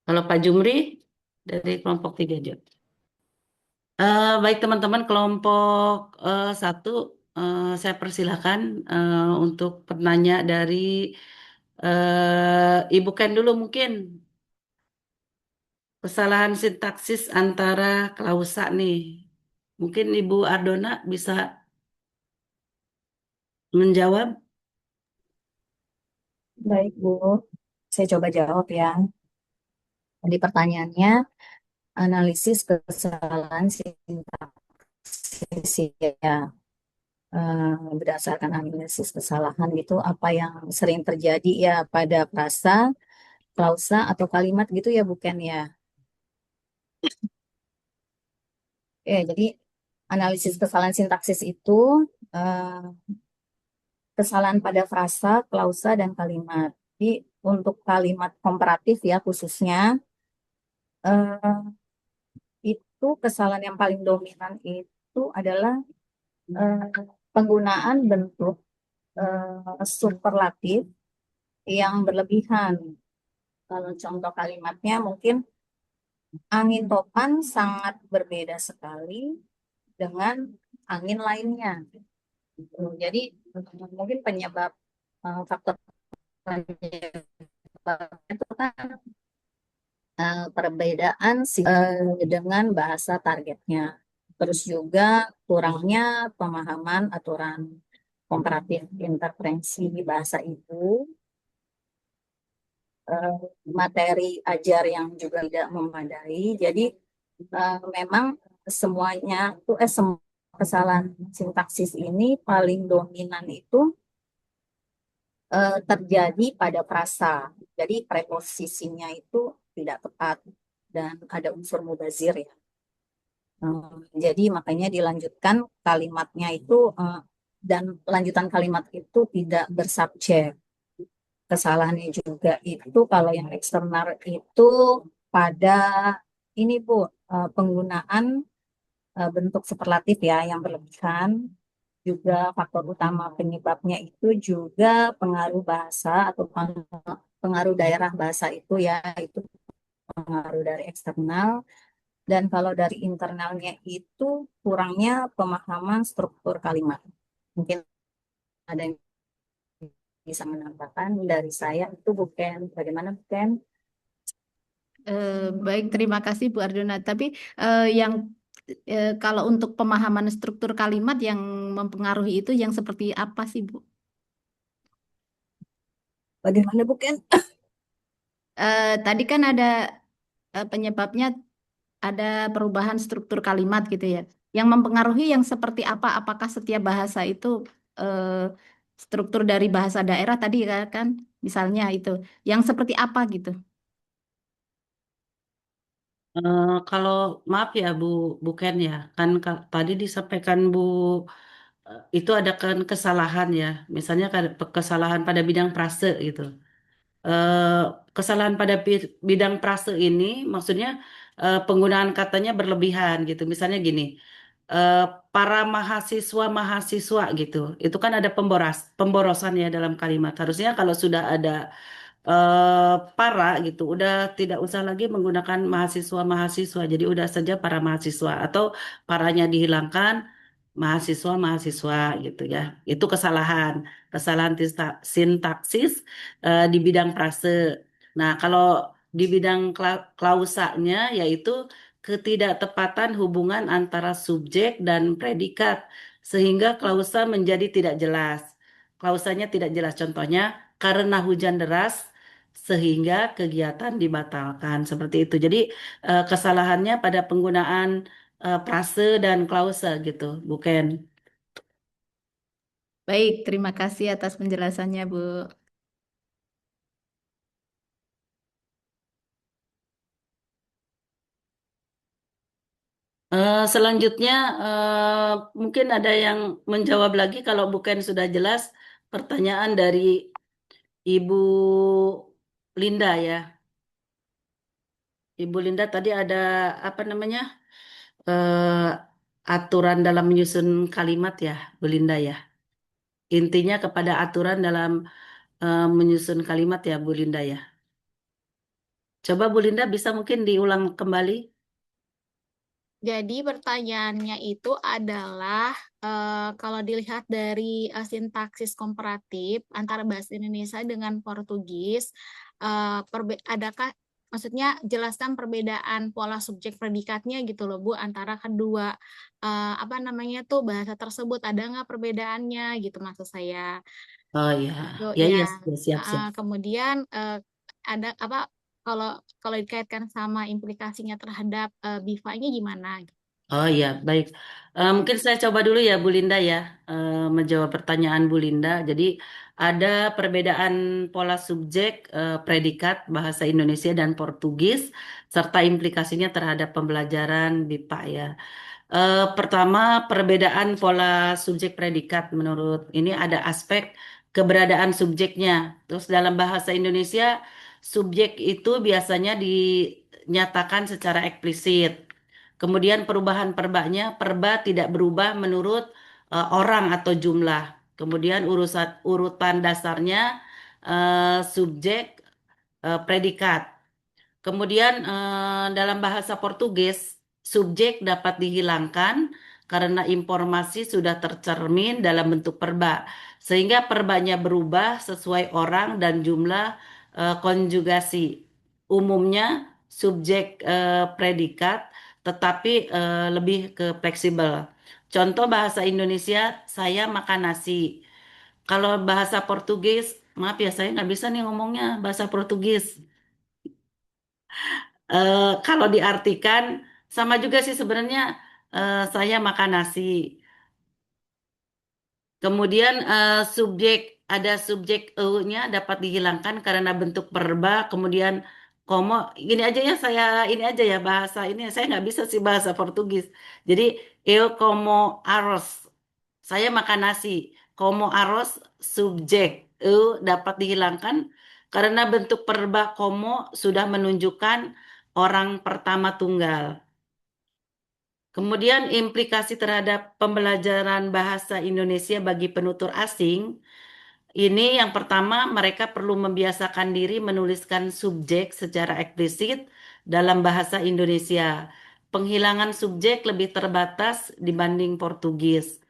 [SPEAKER 2] Kalau Pak Jumri dari kelompok 3 juga. Baik teman-teman kelompok 1 saya persilahkan untuk penanya dari Ibu Ken dulu mungkin. Kesalahan sintaksis antara klausa nih. Mungkin Ibu Ardona bisa menjawab.
[SPEAKER 3] Baik, Bu. Saya coba jawab ya.
[SPEAKER 10] Jadi pertanyaannya analisis kesalahan sintaksis ya. Berdasarkan analisis kesalahan gitu apa yang sering terjadi ya pada frasa, klausa atau kalimat gitu ya bukan ya. Jadi analisis kesalahan sintaksis itu kesalahan pada frasa, klausa dan kalimat. Jadi untuk kalimat komparatif ya khususnya eh, itu kesalahan yang paling dominan itu adalah eh, penggunaan bentuk superlatif yang berlebihan. Kalau contoh kalimatnya mungkin angin topan sangat berbeda sekali dengan angin lainnya. Jadi mungkin faktor penyebab itu kan perbedaan dengan bahasa targetnya. Terus juga kurangnya pemahaman aturan komparatif interferensi bahasa itu, materi ajar yang juga tidak memadai. Jadi memang semuanya tuh semua kesalahan sintaksis ini paling dominan itu terjadi pada frasa. Jadi preposisinya itu tidak tepat dan ada unsur mubazir ya. Jadi makanya dilanjutkan kalimatnya itu dan lanjutan kalimat itu tidak bersubjek. Kesalahannya juga itu kalau yang eksternal itu pada ini Bu, penggunaan bentuk superlatif ya yang berlebihan. Juga faktor utama penyebabnya itu juga pengaruh bahasa atau pengaruh daerah bahasa itu ya, itu pengaruh dari eksternal. Dan kalau dari internalnya itu kurangnya pemahaman struktur kalimat. Mungkin ada yang bisa menambahkan dari saya itu bukan bagaimana bukan?
[SPEAKER 3] Baik, terima kasih Bu Ardona. Tapi yang kalau untuk pemahaman struktur kalimat yang mempengaruhi itu yang seperti apa sih Bu?
[SPEAKER 10] Bagaimana bukan?
[SPEAKER 3] Tadi kan ada penyebabnya ada perubahan struktur kalimat gitu ya. Yang mempengaruhi yang seperti apa? Apakah setiap bahasa itu struktur dari bahasa daerah tadi kan misalnya itu yang seperti apa gitu?
[SPEAKER 2] Kalau maaf ya Bu Ken ya, kan tadi disampaikan Bu itu ada kan kesalahan ya, misalnya kesalahan pada bidang prase gitu. Eh, Kesalahan pada bidang prase ini maksudnya penggunaan katanya berlebihan gitu. Misalnya gini, eh, para mahasiswa gitu, itu kan ada pemborosan ya dalam kalimat. Harusnya kalau sudah ada para gitu, udah tidak usah lagi menggunakan mahasiswa-mahasiswa. Jadi udah saja para mahasiswa atau paranya dihilangkan mahasiswa-mahasiswa gitu ya. Itu kesalahan sintaksis di bidang frase. Nah, kalau di bidang klausanya yaitu ketidaktepatan hubungan antara subjek dan predikat sehingga klausa menjadi tidak jelas. Klausanya tidak jelas. Contohnya karena hujan deras sehingga kegiatan dibatalkan seperti itu. Jadi kesalahannya pada penggunaan frase dan klausa gitu, bukan.
[SPEAKER 3] Baik, terima kasih atas penjelasannya Bu.
[SPEAKER 2] Selanjutnya mungkin ada yang menjawab lagi kalau bukan sudah jelas pertanyaan dari Ibu Linda ya. Ibu Linda tadi ada apa namanya aturan dalam menyusun kalimat ya, Bu Linda ya. Intinya kepada aturan dalam menyusun kalimat ya, Bu Linda ya. Coba Bu Linda bisa mungkin diulang kembali.
[SPEAKER 9] Jadi pertanyaannya itu adalah kalau dilihat dari sintaksis komparatif antara bahasa Indonesia dengan Portugis, adakah maksudnya jelaskan perbedaan pola subjek predikatnya gitu loh Bu antara kedua apa namanya tuh bahasa tersebut, ada nggak perbedaannya gitu maksud saya.
[SPEAKER 2] Oh ya,
[SPEAKER 9] Tuh
[SPEAKER 2] ya
[SPEAKER 9] ya.
[SPEAKER 2] ya siap siap.
[SPEAKER 9] Kemudian ada apa Kalau kalau dikaitkan sama implikasinya terhadap BIFA-nya gimana?
[SPEAKER 2] Oh iya, baik. Mungkin saya coba dulu ya, Bu Linda ya, menjawab pertanyaan Bu Linda. Jadi ada perbedaan pola subjek, predikat bahasa Indonesia dan Portugis, serta implikasinya terhadap pembelajaran BIPA ya. Pertama, perbedaan pola subjek predikat menurut ini ada aspek keberadaan subjeknya. Terus dalam bahasa Indonesia, subjek itu biasanya dinyatakan secara eksplisit. Kemudian perubahan perbanya, perba tidak berubah menurut orang atau jumlah. Kemudian urutan dasarnya subjek, predikat. Kemudian dalam bahasa Portugis, subjek dapat dihilangkan karena informasi sudah tercermin dalam bentuk perba, sehingga perbanya berubah sesuai orang dan jumlah konjugasi. Umumnya subjek predikat, tetapi lebih ke fleksibel. Contoh bahasa Indonesia, saya makan nasi. Kalau bahasa Portugis, maaf ya saya nggak bisa nih ngomongnya bahasa Portugis. Kalau diartikan sama juga sih sebenarnya, saya makan nasi. Kemudian ada subjek e-nya dapat dihilangkan karena bentuk verba. Kemudian komo gini aja ya, saya ini aja ya bahasa ini saya nggak bisa sih bahasa Portugis. Jadi eu como arroz, saya makan nasi. Como arroz, subjek dapat dihilangkan karena bentuk verba como sudah menunjukkan orang pertama tunggal. Kemudian implikasi terhadap pembelajaran bahasa Indonesia bagi penutur asing, ini yang pertama mereka perlu membiasakan diri menuliskan subjek secara eksplisit dalam bahasa Indonesia. Penghilangan subjek lebih terbatas dibanding Portugis.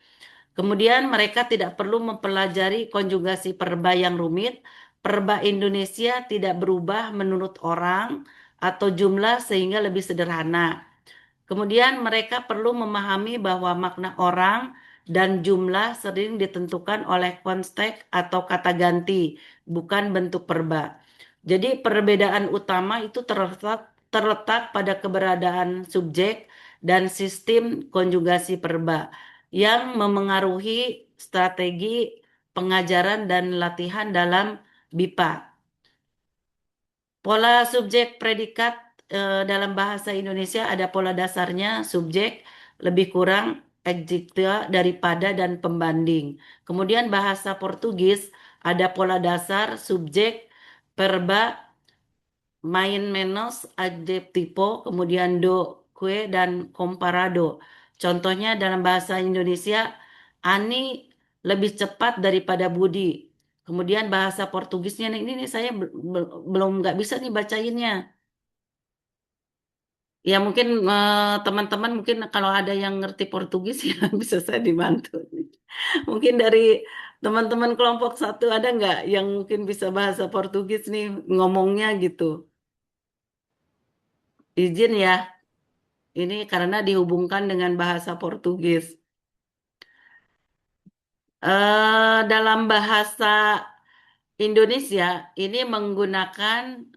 [SPEAKER 2] Kemudian mereka tidak perlu mempelajari konjugasi perba yang rumit. Perba Indonesia tidak berubah menurut orang atau jumlah sehingga lebih sederhana. Kemudian mereka perlu memahami bahwa makna orang dan jumlah sering ditentukan oleh konteks atau kata ganti, bukan bentuk perba. Jadi perbedaan utama itu terletak pada keberadaan subjek dan sistem konjugasi perba yang memengaruhi strategi pengajaran dan latihan dalam BIPA. Pola subjek predikat dalam bahasa Indonesia ada pola dasarnya subjek, lebih kurang adjektiva daripada dan pembanding. Kemudian bahasa Portugis ada pola dasar subjek, verba, main menos, adjetivo, kemudian do, que, dan comparado. Contohnya dalam bahasa Indonesia, Ani lebih cepat daripada Budi. Kemudian bahasa Portugisnya nih, ini nih saya belum nggak bisa nih bacainnya. Ya mungkin teman-teman mungkin kalau ada yang ngerti Portugis ya bisa saya dibantu. Mungkin dari teman-teman kelompok satu ada nggak yang mungkin bisa bahasa Portugis nih ngomongnya gitu. Izin ya, ini karena dihubungkan dengan bahasa Portugis. Dalam bahasa Indonesia ini menggunakan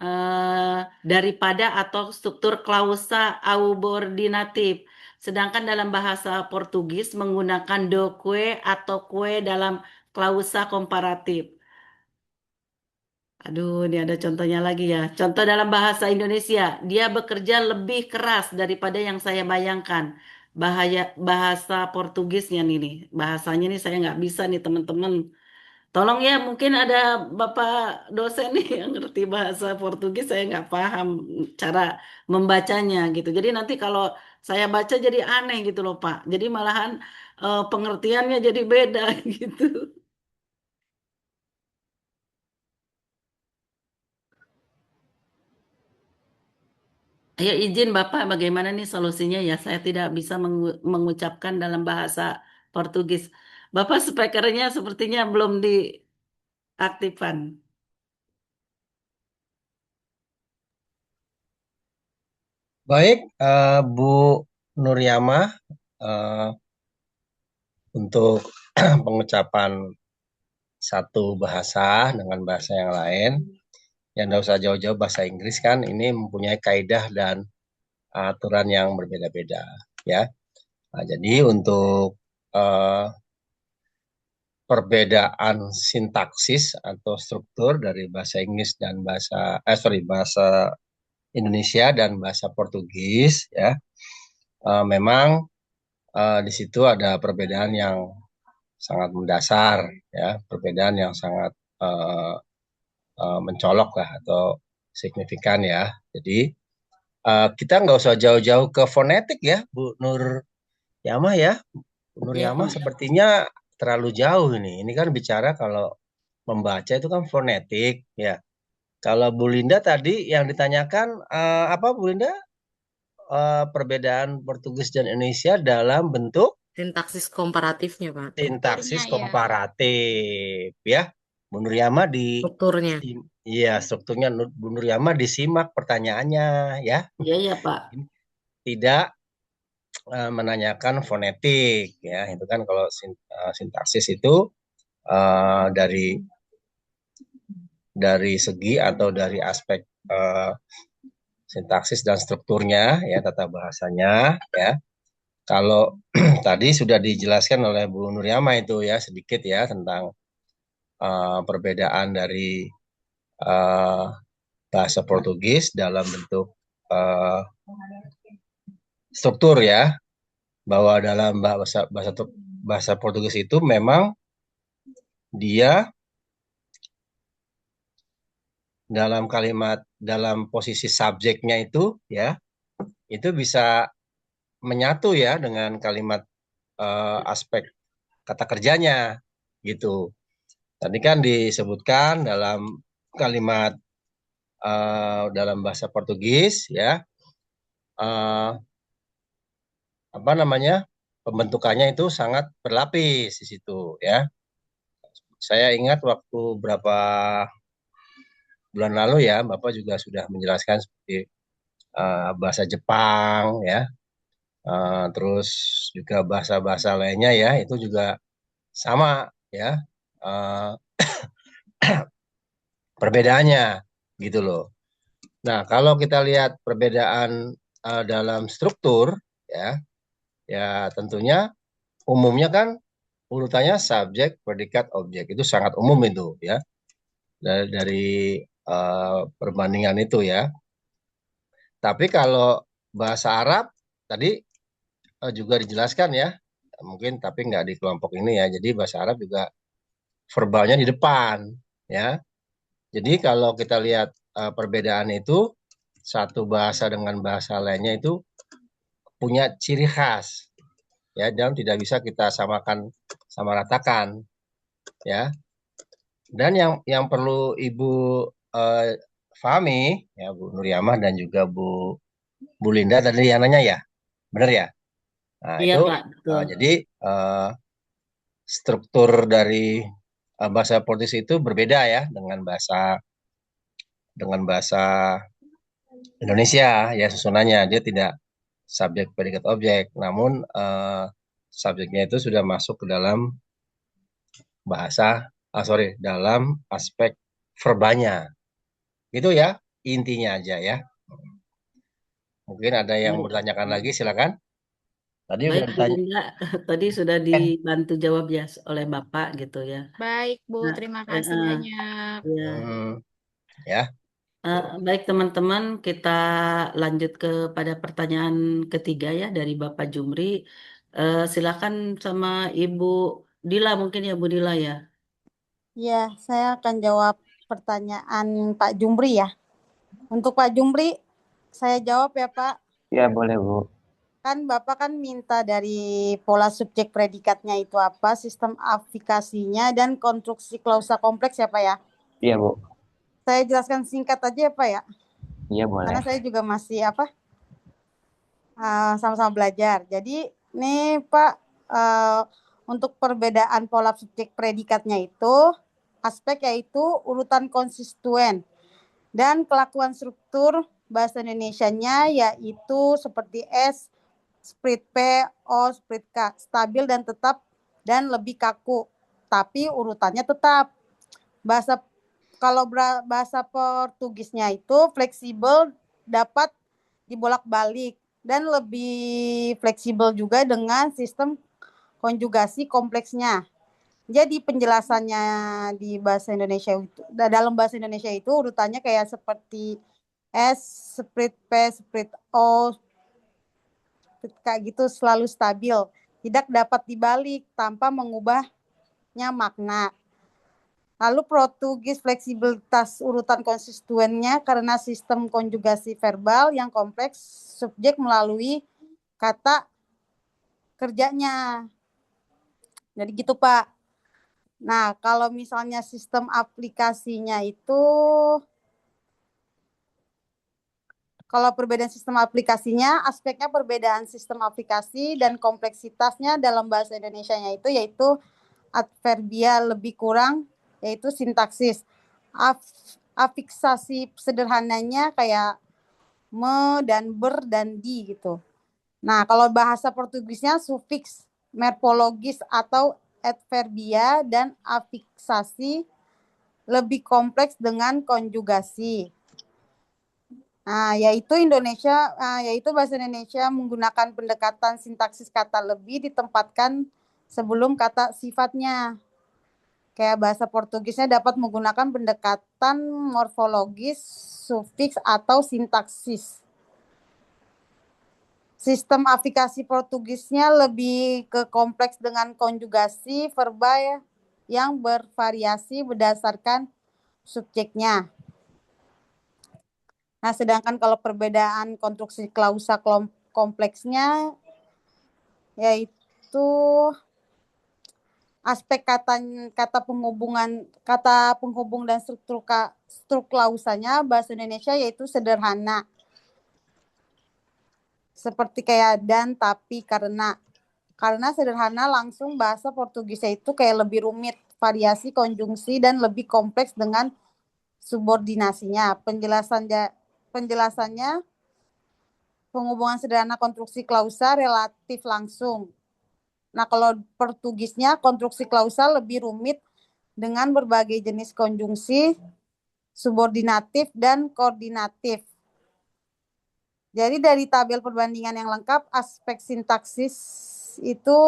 [SPEAKER 2] daripada atau struktur klausa subordinatif. Sedangkan dalam bahasa Portugis menggunakan do que atau que dalam klausa komparatif. Aduh, ini ada contohnya lagi ya. Contoh dalam bahasa Indonesia, dia bekerja lebih keras daripada yang saya bayangkan. Bahasa Portugisnya nih, bahasanya nih saya nggak bisa nih teman-teman. Tolong ya, mungkin ada Bapak dosen nih yang ngerti bahasa Portugis, saya nggak paham cara membacanya gitu. Jadi nanti kalau saya baca jadi aneh gitu loh Pak. Jadi malahan pengertiannya jadi beda gitu. Ayo izin Bapak, bagaimana nih solusinya ya? Saya tidak bisa mengucapkan dalam bahasa Portugis. Bapak speakernya sepertinya belum diaktifkan.
[SPEAKER 11] Baik, Bu Nuryama, eh, untuk pengucapan satu bahasa dengan bahasa yang lain, yang nggak usah jauh-jauh bahasa Inggris kan ini mempunyai kaidah dan aturan yang berbeda-beda ya. Nah, jadi untuk eh, perbedaan sintaksis atau struktur dari bahasa Inggris dan bahasa Indonesia dan bahasa Portugis ya, memang di situ ada perbedaan yang sangat mendasar ya, perbedaan yang sangat mencolok lah atau signifikan ya. Jadi kita nggak usah jauh-jauh ke fonetik ya, Bu Nur Yama ya. Bu Nur
[SPEAKER 2] Ya,
[SPEAKER 11] Yama sepertinya terlalu jauh ini. Ini kan bicara kalau membaca itu kan fonetik ya. Kalau Bu Linda tadi yang ditanyakan apa Bu Linda? Perbedaan Portugis dan Indonesia dalam bentuk
[SPEAKER 1] Sintaksis komparatifnya, Pak.
[SPEAKER 11] sintaksis
[SPEAKER 9] Strukturnya ya.
[SPEAKER 11] komparatif ya. Bu Nur Yama
[SPEAKER 1] Strukturnya.
[SPEAKER 11] iya strukturnya Bu Nur Yama disimak pertanyaannya ya.
[SPEAKER 2] iya Pak.
[SPEAKER 11] Tidak menanyakan fonetik ya. Itu kan kalau sintaksis itu dari segi atau dari aspek sintaksis dan strukturnya ya tata bahasanya ya. Kalau tadi sudah dijelaskan oleh Bu Nuryama itu ya sedikit ya tentang perbedaan dari bahasa Portugis dalam bentuk struktur ya, bahwa dalam bahasa Portugis itu memang dia dalam kalimat dalam posisi subjeknya itu ya itu bisa menyatu ya dengan kalimat aspek kata kerjanya gitu. Tadi kan disebutkan dalam kalimat dalam bahasa Portugis ya apa namanya pembentukannya itu sangat berlapis di situ ya. Saya ingat waktu berapa bulan lalu ya Bapak juga sudah menjelaskan seperti bahasa Jepang ya, terus juga bahasa-bahasa lainnya ya itu juga sama ya perbedaannya gitu loh. Nah kalau kita lihat perbedaan dalam struktur ya, ya tentunya umumnya kan urutannya subjek, predikat, objek itu sangat umum itu ya dari perbandingan itu ya. Tapi kalau bahasa Arab tadi juga dijelaskan ya, mungkin tapi nggak di kelompok ini ya. Jadi bahasa Arab juga verbalnya di depan ya. Jadi kalau kita lihat perbedaan itu satu bahasa dengan bahasa lainnya itu punya ciri khas ya dan tidak bisa kita samaratakan ya. Dan yang perlu Ibu pahami ya Bu Nuryamah dan juga Bu Linda tadi yang nanya ya, benar ya? Nah
[SPEAKER 2] Iya
[SPEAKER 11] itu
[SPEAKER 2] Pak, betul.
[SPEAKER 11] jadi struktur dari bahasa Portugis itu berbeda ya dengan bahasa Indonesia ya susunannya dia tidak subjek predikat objek, namun subjeknya itu sudah masuk ke dalam dalam aspek verbanya. Gitu ya, intinya aja ya. Mungkin ada yang bertanyakan lagi, silakan. Tadi udah
[SPEAKER 2] Baik Bu
[SPEAKER 11] ditanya.
[SPEAKER 2] Linda, tadi sudah dibantu jawab ya oleh Bapak gitu ya.
[SPEAKER 9] Baik, Bu.
[SPEAKER 2] Nah,
[SPEAKER 9] Terima kasih banyak.
[SPEAKER 2] ya.
[SPEAKER 11] Ya.
[SPEAKER 2] Baik teman-teman, kita lanjut kepada pertanyaan ketiga ya dari Bapak Jumri. Silakan sama Ibu Dila mungkin ya Bu Dila ya.
[SPEAKER 7] Ya, saya akan jawab pertanyaan Pak Jumri ya. Untuk Pak Jumri, saya jawab ya Pak.
[SPEAKER 8] Ya, boleh Bu.
[SPEAKER 7] Kan Bapak kan minta dari pola subjek predikatnya itu apa, sistem aplikasinya, dan konstruksi klausa kompleks ya Pak ya?
[SPEAKER 8] Iya Bu.
[SPEAKER 7] Saya jelaskan singkat aja ya Pak ya?
[SPEAKER 8] Iya boleh.
[SPEAKER 7] Karena saya juga masih sama-sama belajar. Jadi nih Pak, untuk perbedaan pola subjek predikatnya itu, aspek yaitu urutan konstituen dan kelakuan struktur bahasa Indonesianya yaitu seperti S, split P, O, split K, stabil dan tetap dan lebih kaku, tapi urutannya tetap. kalau bahasa Portugisnya itu fleksibel, dapat dibolak-balik, dan lebih fleksibel juga dengan sistem konjugasi kompleksnya. Jadi penjelasannya di bahasa Indonesia itu, dalam bahasa Indonesia itu urutannya kayak seperti S, split P, split O, kayak gitu, selalu stabil, tidak dapat dibalik tanpa mengubahnya makna. Lalu Portugis fleksibilitas urutan konstituennya karena sistem konjugasi verbal yang kompleks, subjek melalui kata kerjanya. Jadi gitu, Pak. Nah, kalau misalnya sistem aplikasinya itu, kalau perbedaan sistem aplikasinya, aspeknya perbedaan sistem aplikasi dan kompleksitasnya dalam bahasa Indonesianya itu yaitu adverbia lebih kurang, yaitu sintaksis. Afiksasi sederhananya kayak me dan ber dan di gitu. Nah, kalau bahasa Portugisnya sufiks, morfologis atau adverbia dan afiksasi lebih kompleks dengan konjugasi. Nah, yaitu bahasa Indonesia menggunakan pendekatan sintaksis kata lebih ditempatkan sebelum kata sifatnya. Kayak bahasa Portugisnya dapat menggunakan pendekatan morfologis, sufiks atau sintaksis. Sistem aplikasi Portugisnya lebih ke kompleks dengan konjugasi verbal yang bervariasi berdasarkan subjeknya. Nah, sedangkan kalau perbedaan konstruksi klausa kompleksnya yaitu aspek kata penghubung dan struktur klausanya bahasa Indonesia yaitu sederhana. Seperti kayak dan, tapi, karena. Karena sederhana langsung bahasa Portugisnya itu kayak lebih rumit, variasi konjungsi dan lebih kompleks dengan subordinasinya. Penjelasannya penghubungan sederhana konstruksi klausa relatif langsung. Nah, kalau Portugisnya konstruksi klausa lebih rumit dengan berbagai jenis konjungsi, subordinatif dan koordinatif. Jadi dari tabel perbandingan yang lengkap, aspek sintaksis itu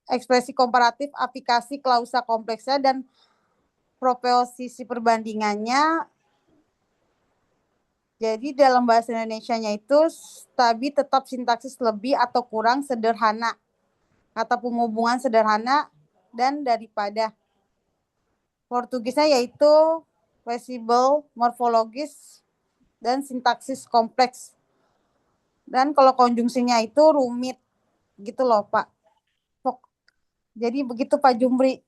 [SPEAKER 7] ekspresi komparatif, aplikasi klausa kompleksnya, dan proposisi perbandingannya. Jadi dalam bahasa Indonesianya itu tapi tetap sintaksis lebih atau kurang sederhana, kata penghubungan sederhana dan daripada. Portugisnya yaitu fleksibel, morfologis, dan sintaksis kompleks. Dan kalau konjungsinya itu rumit gitu loh, Pak. Jadi begitu Pak Jumri.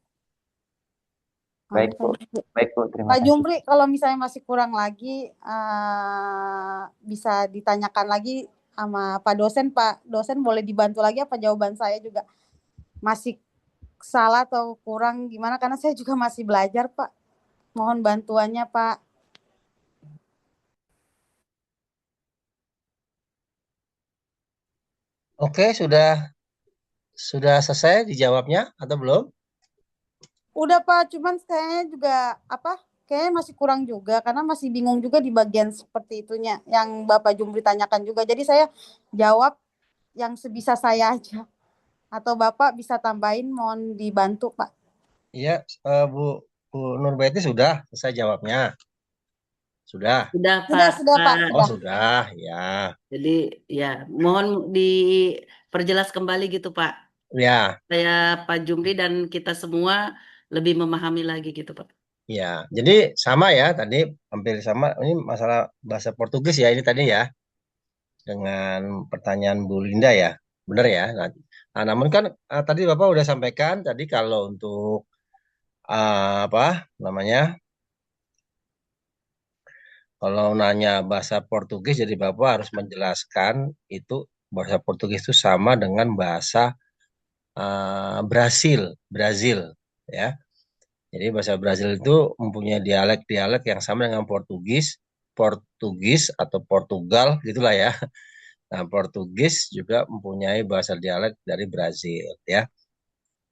[SPEAKER 8] Baik, Bu. Baik, Bu. Terima
[SPEAKER 7] Pak
[SPEAKER 8] kasih.
[SPEAKER 7] Jumri, kalau misalnya masih kurang lagi, bisa ditanyakan lagi sama Pak dosen. Pak dosen boleh dibantu lagi apa jawaban saya juga masih salah atau kurang gimana? Karena saya juga masih belajar, Pak. Mohon bantuannya, Pak.
[SPEAKER 11] Oke, sudah selesai dijawabnya atau belum?
[SPEAKER 7] Udah, Pak, cuman saya juga kayaknya masih kurang juga karena masih bingung juga di bagian seperti itunya yang Bapak Jumri tanyakan juga. Jadi saya jawab yang sebisa saya aja. Atau Bapak bisa tambahin, mohon dibantu, Pak.
[SPEAKER 11] Iya, Bu Nurbaiti sudah selesai jawabnya. Sudah.
[SPEAKER 2] Sudah,
[SPEAKER 7] Sudah, Pak.
[SPEAKER 11] Oh, sudah, ya.
[SPEAKER 2] Jadi ya mohon diperjelas kembali gitu, Pak.
[SPEAKER 11] Ya.
[SPEAKER 2] Saya Pak Jumri dan kita semua lebih memahami lagi gitu, Pak.
[SPEAKER 11] Ya, jadi sama ya tadi hampir sama. Ini masalah bahasa Portugis ya ini tadi ya. Dengan pertanyaan Bu Linda ya. Benar ya. Nah, namun kan tadi Bapak udah sampaikan tadi kalau untuk kalau nanya bahasa Portugis jadi Bapak harus menjelaskan itu bahasa Portugis itu sama dengan bahasa Brazil ya. Jadi bahasa Brazil itu mempunyai dialek-dialek yang sama dengan Portugis atau Portugal gitulah ya. Nah, Portugis juga mempunyai bahasa dialek dari Brazil ya.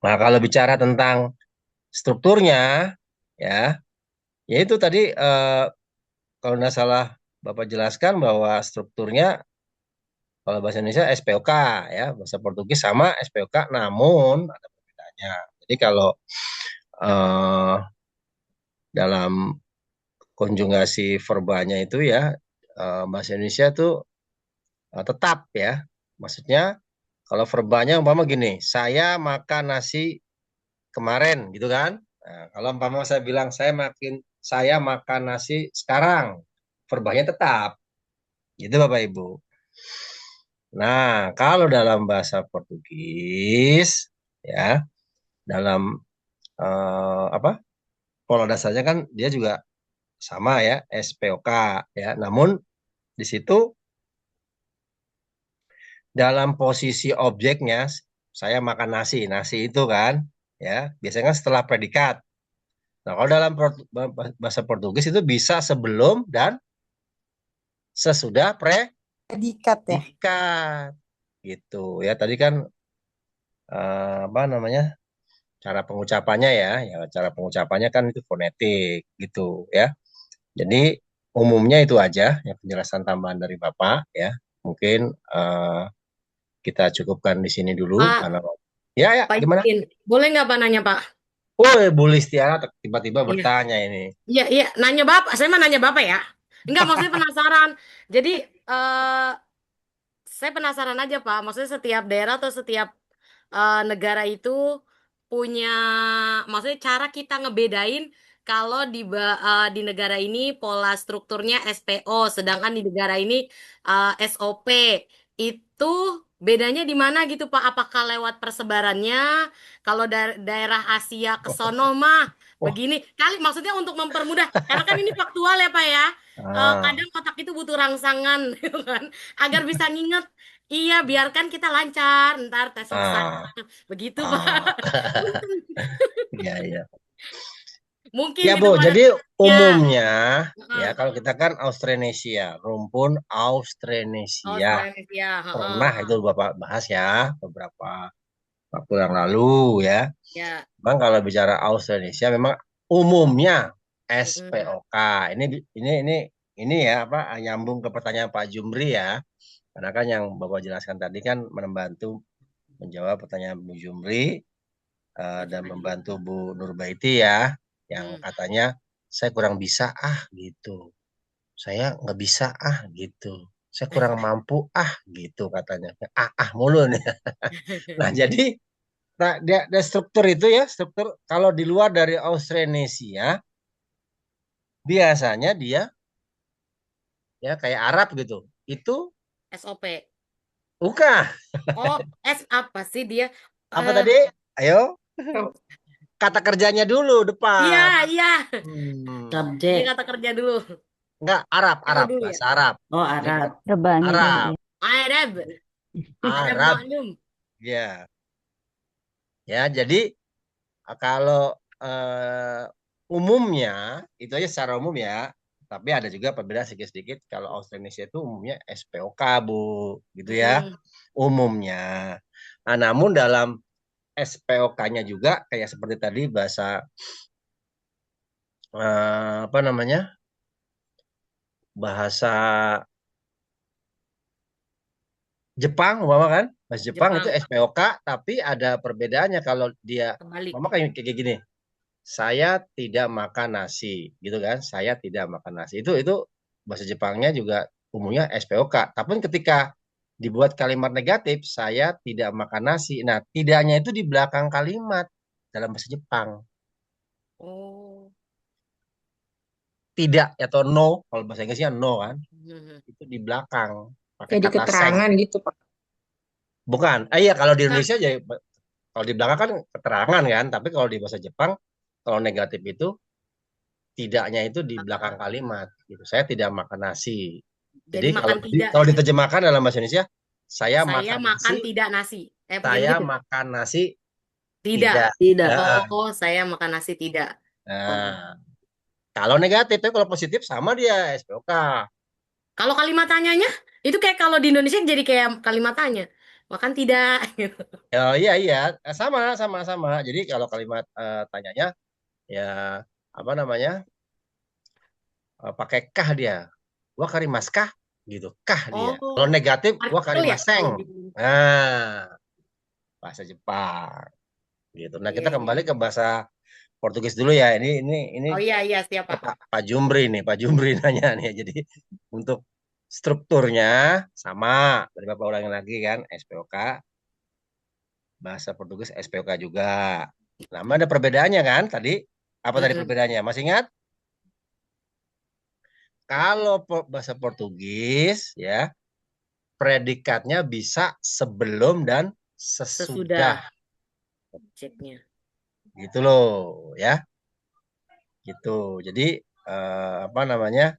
[SPEAKER 11] Nah, kalau bicara tentang strukturnya ya, Ya itu tadi kalau nggak salah Bapak jelaskan bahwa strukturnya kalau bahasa Indonesia SPOK ya, bahasa Portugis sama SPOK, namun ada perbedaannya. Jadi kalau eh, dalam konjugasi verbanya itu ya, bahasa Indonesia tuh tetap ya. Maksudnya kalau verbanya umpama gini, saya makan nasi kemarin gitu kan. Nah, kalau umpama saya bilang saya makan nasi sekarang, verbanya tetap. Gitu Bapak Ibu. Nah, kalau dalam bahasa Portugis ya, dalam apa? Pola dasarnya kan dia juga sama ya, SPOK ya. Namun di situ dalam posisi objeknya saya makan nasi. Nasi itu kan ya, biasanya kan setelah predikat. Nah, kalau dalam bahasa Portugis itu bisa sebelum dan sesudah
[SPEAKER 7] Predikat ya.
[SPEAKER 11] predikat. Gitu ya. Tadi kan apa namanya? Cara pengucapannya ya, cara pengucapannya kan itu fonetik gitu ya. Jadi umumnya itu aja ya penjelasan tambahan dari Bapak ya. Mungkin kita cukupkan di sini dulu
[SPEAKER 1] Pak,
[SPEAKER 11] karena ya
[SPEAKER 1] Pak
[SPEAKER 11] gimana?
[SPEAKER 1] Yudin, boleh nggak Pak nanya Pak?
[SPEAKER 11] Oh, Bu Listiana tiba-tiba
[SPEAKER 1] Iya,
[SPEAKER 11] bertanya ini.
[SPEAKER 1] iya, nanya Bapak. Saya mah nanya Bapak ya. Enggak, maksudnya penasaran. Jadi saya penasaran aja Pak. Maksudnya setiap daerah atau setiap negara itu punya, maksudnya cara kita ngebedain kalau di negara ini pola strukturnya SPO, sedangkan di negara ini SOP. Itu bedanya di mana gitu Pak? Apakah lewat persebarannya? Kalau daerah Asia ke sono mah
[SPEAKER 11] Wah,
[SPEAKER 1] begini. Kali maksudnya untuk mempermudah, karena kan ini faktual ya Pak ya.
[SPEAKER 11] ah,
[SPEAKER 1] Kadang otak itu butuh rangsangan, gitu kan, agar bisa nginget. Iya, biarkan kita lancar, ntar tes selesai.
[SPEAKER 11] ah,
[SPEAKER 1] Begitu, Pak.
[SPEAKER 11] ah, iya, iya.
[SPEAKER 1] Mungkin
[SPEAKER 11] Ya
[SPEAKER 1] gitu,
[SPEAKER 11] Bu,
[SPEAKER 1] Pak.
[SPEAKER 11] jadi
[SPEAKER 1] Ya.
[SPEAKER 11] umumnya ya
[SPEAKER 1] Heeh.
[SPEAKER 11] kalau kita kan Austronesia, rumpun Austronesia.
[SPEAKER 1] Australia,
[SPEAKER 11] Pernah
[SPEAKER 1] heeh.
[SPEAKER 11] itu Bapak bahas ya beberapa waktu yang lalu ya.
[SPEAKER 1] Ya.
[SPEAKER 11] Memang kalau bicara Austronesia memang umumnya
[SPEAKER 1] Mm-mm.
[SPEAKER 11] SPOK. Ini ya apa nyambung ke pertanyaan Pak Jumri ya. Karena kan yang Bapak jelaskan tadi kan membantu menjawab pertanyaan Bu Jumri dan membantu Bu Nurbaiti ya, yang katanya saya kurang bisa gitu, saya nggak bisa gitu, saya kurang mampu gitu katanya, mulu nih. Nah jadi dia struktur itu ya, struktur kalau di luar dari Austronesia biasanya dia ya kayak Arab gitu, itu
[SPEAKER 1] SOP.
[SPEAKER 11] bukan
[SPEAKER 1] Oh, S apa sih dia?
[SPEAKER 11] apa
[SPEAKER 1] Eh,
[SPEAKER 11] tadi, ayo kata kerjanya dulu
[SPEAKER 1] iya,
[SPEAKER 11] depan.
[SPEAKER 1] iya. Dia
[SPEAKER 2] Subjek.
[SPEAKER 1] kata kerja dulu.
[SPEAKER 11] Enggak, Arab,
[SPEAKER 1] Oh, dulu ya.
[SPEAKER 11] bahasa Arab.
[SPEAKER 2] Oh,
[SPEAKER 11] Ini
[SPEAKER 2] Arab.
[SPEAKER 3] Rebani
[SPEAKER 11] Arab,
[SPEAKER 3] kali
[SPEAKER 1] Arab. Arab
[SPEAKER 11] Arab,
[SPEAKER 1] maklum.
[SPEAKER 11] ya. Ya, jadi kalau umumnya itu aja secara umum ya. Tapi ada juga perbedaan sedikit-sedikit. Kalau Austronesia itu umumnya SPOK, Bu, gitu ya. Umumnya. Nah, namun dalam SPOK-nya juga kayak seperti tadi bahasa apa namanya? Bahasa Jepang, umpama kan? Bahasa Jepang itu
[SPEAKER 1] Jepang.
[SPEAKER 11] SPOK, tapi ada perbedaannya kalau dia,
[SPEAKER 1] Kebalik.
[SPEAKER 11] umpama kayak gini, saya tidak makan nasi, gitu kan? Saya tidak makan nasi. Itu bahasa Jepangnya juga umumnya SPOK. Tapi ketika dibuat kalimat negatif, saya tidak makan nasi. Nah, tidaknya itu di belakang kalimat dalam bahasa Jepang.
[SPEAKER 1] Oh.
[SPEAKER 11] Tidak atau no, kalau bahasa Inggrisnya no kan? Itu di belakang pakai
[SPEAKER 5] Jadi
[SPEAKER 11] kata seng.
[SPEAKER 5] keterangan gitu, Pak.
[SPEAKER 11] Bukan. Iya, kalau di Indonesia jadi kalau di belakang kan keterangan kan, tapi kalau di bahasa Jepang kalau negatif itu tidaknya itu di belakang kalimat gitu. Saya tidak makan nasi.
[SPEAKER 1] Jadi makan tidak.
[SPEAKER 11] Kalau diterjemahkan dalam bahasa Indonesia, saya makan nasi,
[SPEAKER 1] tidak nasi.
[SPEAKER 11] saya
[SPEAKER 1] Gitu.
[SPEAKER 11] makan nasi
[SPEAKER 1] Tidak.
[SPEAKER 11] tidak.
[SPEAKER 1] Oh, saya makan nasi tidak.
[SPEAKER 11] Nah, kalau negatif, tapi kalau positif sama dia SPOK.
[SPEAKER 1] Kalau kalimat tanyanya itu kayak kalau di Indonesia jadi kayak kalimat tanya. Makan tidak.
[SPEAKER 11] Oh iya, sama. Jadi kalau kalimat tanyanya ya apa namanya? pakai kah dia. Wah karimas kah? Gitu. Kah dia. Kalau
[SPEAKER 1] Oh,
[SPEAKER 11] negatif, wah
[SPEAKER 1] partikel ya
[SPEAKER 11] karimaseng.
[SPEAKER 1] kalau di
[SPEAKER 11] Nah, bahasa Jepang. Gitu. Nah,
[SPEAKER 1] iya
[SPEAKER 11] kita
[SPEAKER 1] iya.
[SPEAKER 11] kembali ke bahasa Portugis dulu ya. Ini
[SPEAKER 1] Oh iya iya siapa?
[SPEAKER 11] Pak Jumri nih, Pak Jumri nanya nih. Jadi untuk strukturnya sama, tadi Bapak ulangin lagi kan, SPOK, bahasa Portugis SPOK juga. Nama ada perbedaannya kan tadi? Apa tadi
[SPEAKER 1] Mm-mm.
[SPEAKER 11] perbedaannya? Masih ingat? Kalau bahasa Portugis ya, predikatnya bisa sebelum dan
[SPEAKER 1] Sesudah
[SPEAKER 11] sesudah.
[SPEAKER 1] objeknya.
[SPEAKER 11] Gitu loh, ya. Gitu. Jadi apa namanya?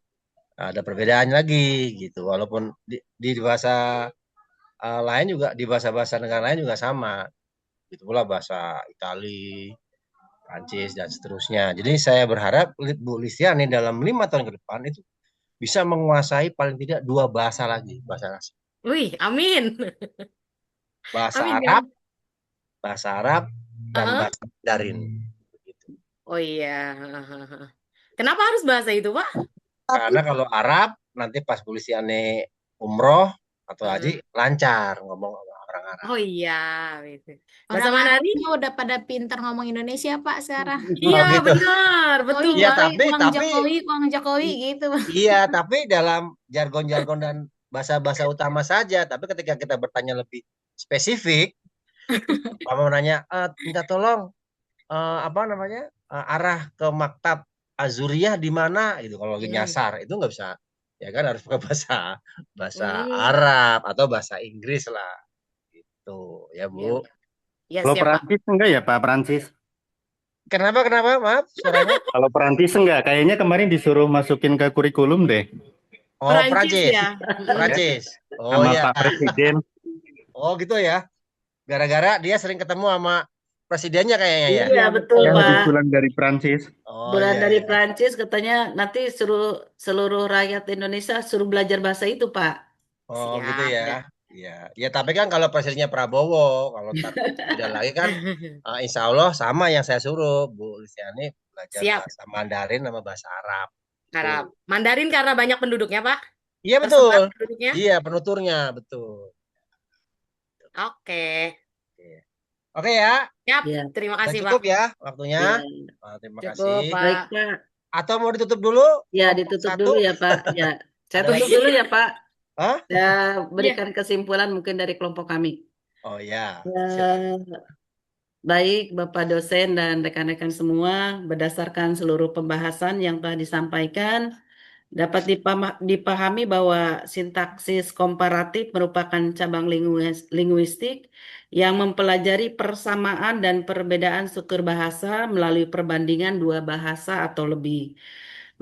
[SPEAKER 11] Ada perbedaan lagi gitu. Walaupun di bahasa lain juga di bahasa-bahasa negara lain juga sama. Gitu pula bahasa Itali, Prancis dan seterusnya. Jadi saya berharap Bu Listiani dalam 5 tahun ke depan itu bisa menguasai paling tidak 2 bahasa lagi, bahasa asing.
[SPEAKER 1] Wih, amin.
[SPEAKER 11] Bahasa
[SPEAKER 1] Amin ya.
[SPEAKER 11] Arab, bahasa Arab dan
[SPEAKER 1] Heeh.
[SPEAKER 11] bahasa Mandarin. Begitu.
[SPEAKER 1] Oh iya. Kenapa harus bahasa itu, Pak?
[SPEAKER 7] Tapi
[SPEAKER 11] Karena kalau Arab nanti pas Bu Listiani umroh atau haji
[SPEAKER 1] Heeh.
[SPEAKER 11] lancar ngomong sama orang Arab.
[SPEAKER 1] Oh iya, gitu. Bahasa
[SPEAKER 9] Orang
[SPEAKER 1] Mandarin?
[SPEAKER 9] Arabnya udah pada pintar ngomong Indonesia, Pak, sekarang.
[SPEAKER 1] Iya,
[SPEAKER 11] Oh gitu.
[SPEAKER 1] benar,
[SPEAKER 9] Jokowi,
[SPEAKER 1] betul.
[SPEAKER 11] Iya
[SPEAKER 9] Uang Jokowi, Uang Jokowi gitu.
[SPEAKER 11] iya tapi dalam jargon-jargon dan bahasa-bahasa utama saja. Tapi ketika kita bertanya lebih spesifik, Mama menanya, minta tolong apa namanya arah ke maktab Azuriyah di mana gitu. Kalau lagi
[SPEAKER 1] Hmm.
[SPEAKER 11] nyasar itu nggak bisa, ya kan harus pakai bahasa bahasa
[SPEAKER 1] Hmm.
[SPEAKER 11] Arab atau bahasa Inggris lah gitu ya Bu.
[SPEAKER 1] Iya, iya
[SPEAKER 4] Kalau
[SPEAKER 1] siap, Pak.
[SPEAKER 4] Perancis enggak ya Pak Perancis?
[SPEAKER 11] Kenapa maaf suaranya?
[SPEAKER 4] Kalau Perancis enggak, kayaknya kemarin disuruh masukin ke kurikulum deh
[SPEAKER 11] Oh
[SPEAKER 1] Perancis
[SPEAKER 11] Prancis,
[SPEAKER 1] ya. Mm-mm.
[SPEAKER 11] Prancis. Oh
[SPEAKER 4] sama
[SPEAKER 11] ya,
[SPEAKER 4] Pak Presiden.
[SPEAKER 11] oh gitu ya. Gara-gara dia sering ketemu sama presidennya kayaknya ya.
[SPEAKER 2] Iya,
[SPEAKER 1] Iya,
[SPEAKER 2] betul,
[SPEAKER 1] betul.
[SPEAKER 4] Ya habis
[SPEAKER 2] Pak.
[SPEAKER 4] pulang dari Perancis.
[SPEAKER 11] Oh
[SPEAKER 2] Bulan
[SPEAKER 11] iya
[SPEAKER 2] dari
[SPEAKER 11] ya.
[SPEAKER 2] Prancis katanya nanti suruh seluruh rakyat Indonesia suruh belajar bahasa itu, Pak.
[SPEAKER 11] Oh gitu
[SPEAKER 1] Siap
[SPEAKER 11] ya.
[SPEAKER 1] dah.
[SPEAKER 11] Iya. Ya tapi kan kalau presidennya Prabowo, kalau ntar tidak lagi kan insya Allah sama yang saya suruh Bu Listiani belajar
[SPEAKER 1] Siap,
[SPEAKER 11] bahasa Mandarin sama bahasa Arab.
[SPEAKER 1] Arab.
[SPEAKER 11] Tuh.
[SPEAKER 1] Mandarin karena banyak penduduknya, Pak.
[SPEAKER 11] Iya betul.
[SPEAKER 1] Tersebar penduduknya.
[SPEAKER 11] Iya penuturnya betul.
[SPEAKER 1] Oke.
[SPEAKER 11] Oke. Oke ya.
[SPEAKER 1] Siap.
[SPEAKER 2] Iya,
[SPEAKER 1] Terima
[SPEAKER 11] Udah
[SPEAKER 1] kasih, Pak.
[SPEAKER 11] cukup ya waktunya.
[SPEAKER 2] iya.
[SPEAKER 11] Terima
[SPEAKER 1] Cukup,
[SPEAKER 11] kasih.
[SPEAKER 2] Baik,
[SPEAKER 1] Pak.
[SPEAKER 2] Pak.
[SPEAKER 11] Atau mau ditutup dulu
[SPEAKER 2] Ya,
[SPEAKER 11] kelompok
[SPEAKER 2] ditutup
[SPEAKER 11] 1?
[SPEAKER 2] dulu ya, Pak. Ya, saya
[SPEAKER 11] Ada
[SPEAKER 2] tutup
[SPEAKER 11] lagi?
[SPEAKER 2] dulu ya, Pak.
[SPEAKER 11] Hah?
[SPEAKER 2] Saya
[SPEAKER 1] Iya.
[SPEAKER 2] berikan kesimpulan mungkin dari kelompok kami.
[SPEAKER 11] Oh ya. Silakan.
[SPEAKER 2] Eh, Baik, Bapak dosen dan rekan-rekan semua, berdasarkan seluruh pembahasan yang telah disampaikan, dapat dipahami bahwa sintaksis komparatif merupakan cabang linguistik yang mempelajari persamaan dan perbedaan struktur bahasa melalui perbandingan 2 bahasa atau lebih.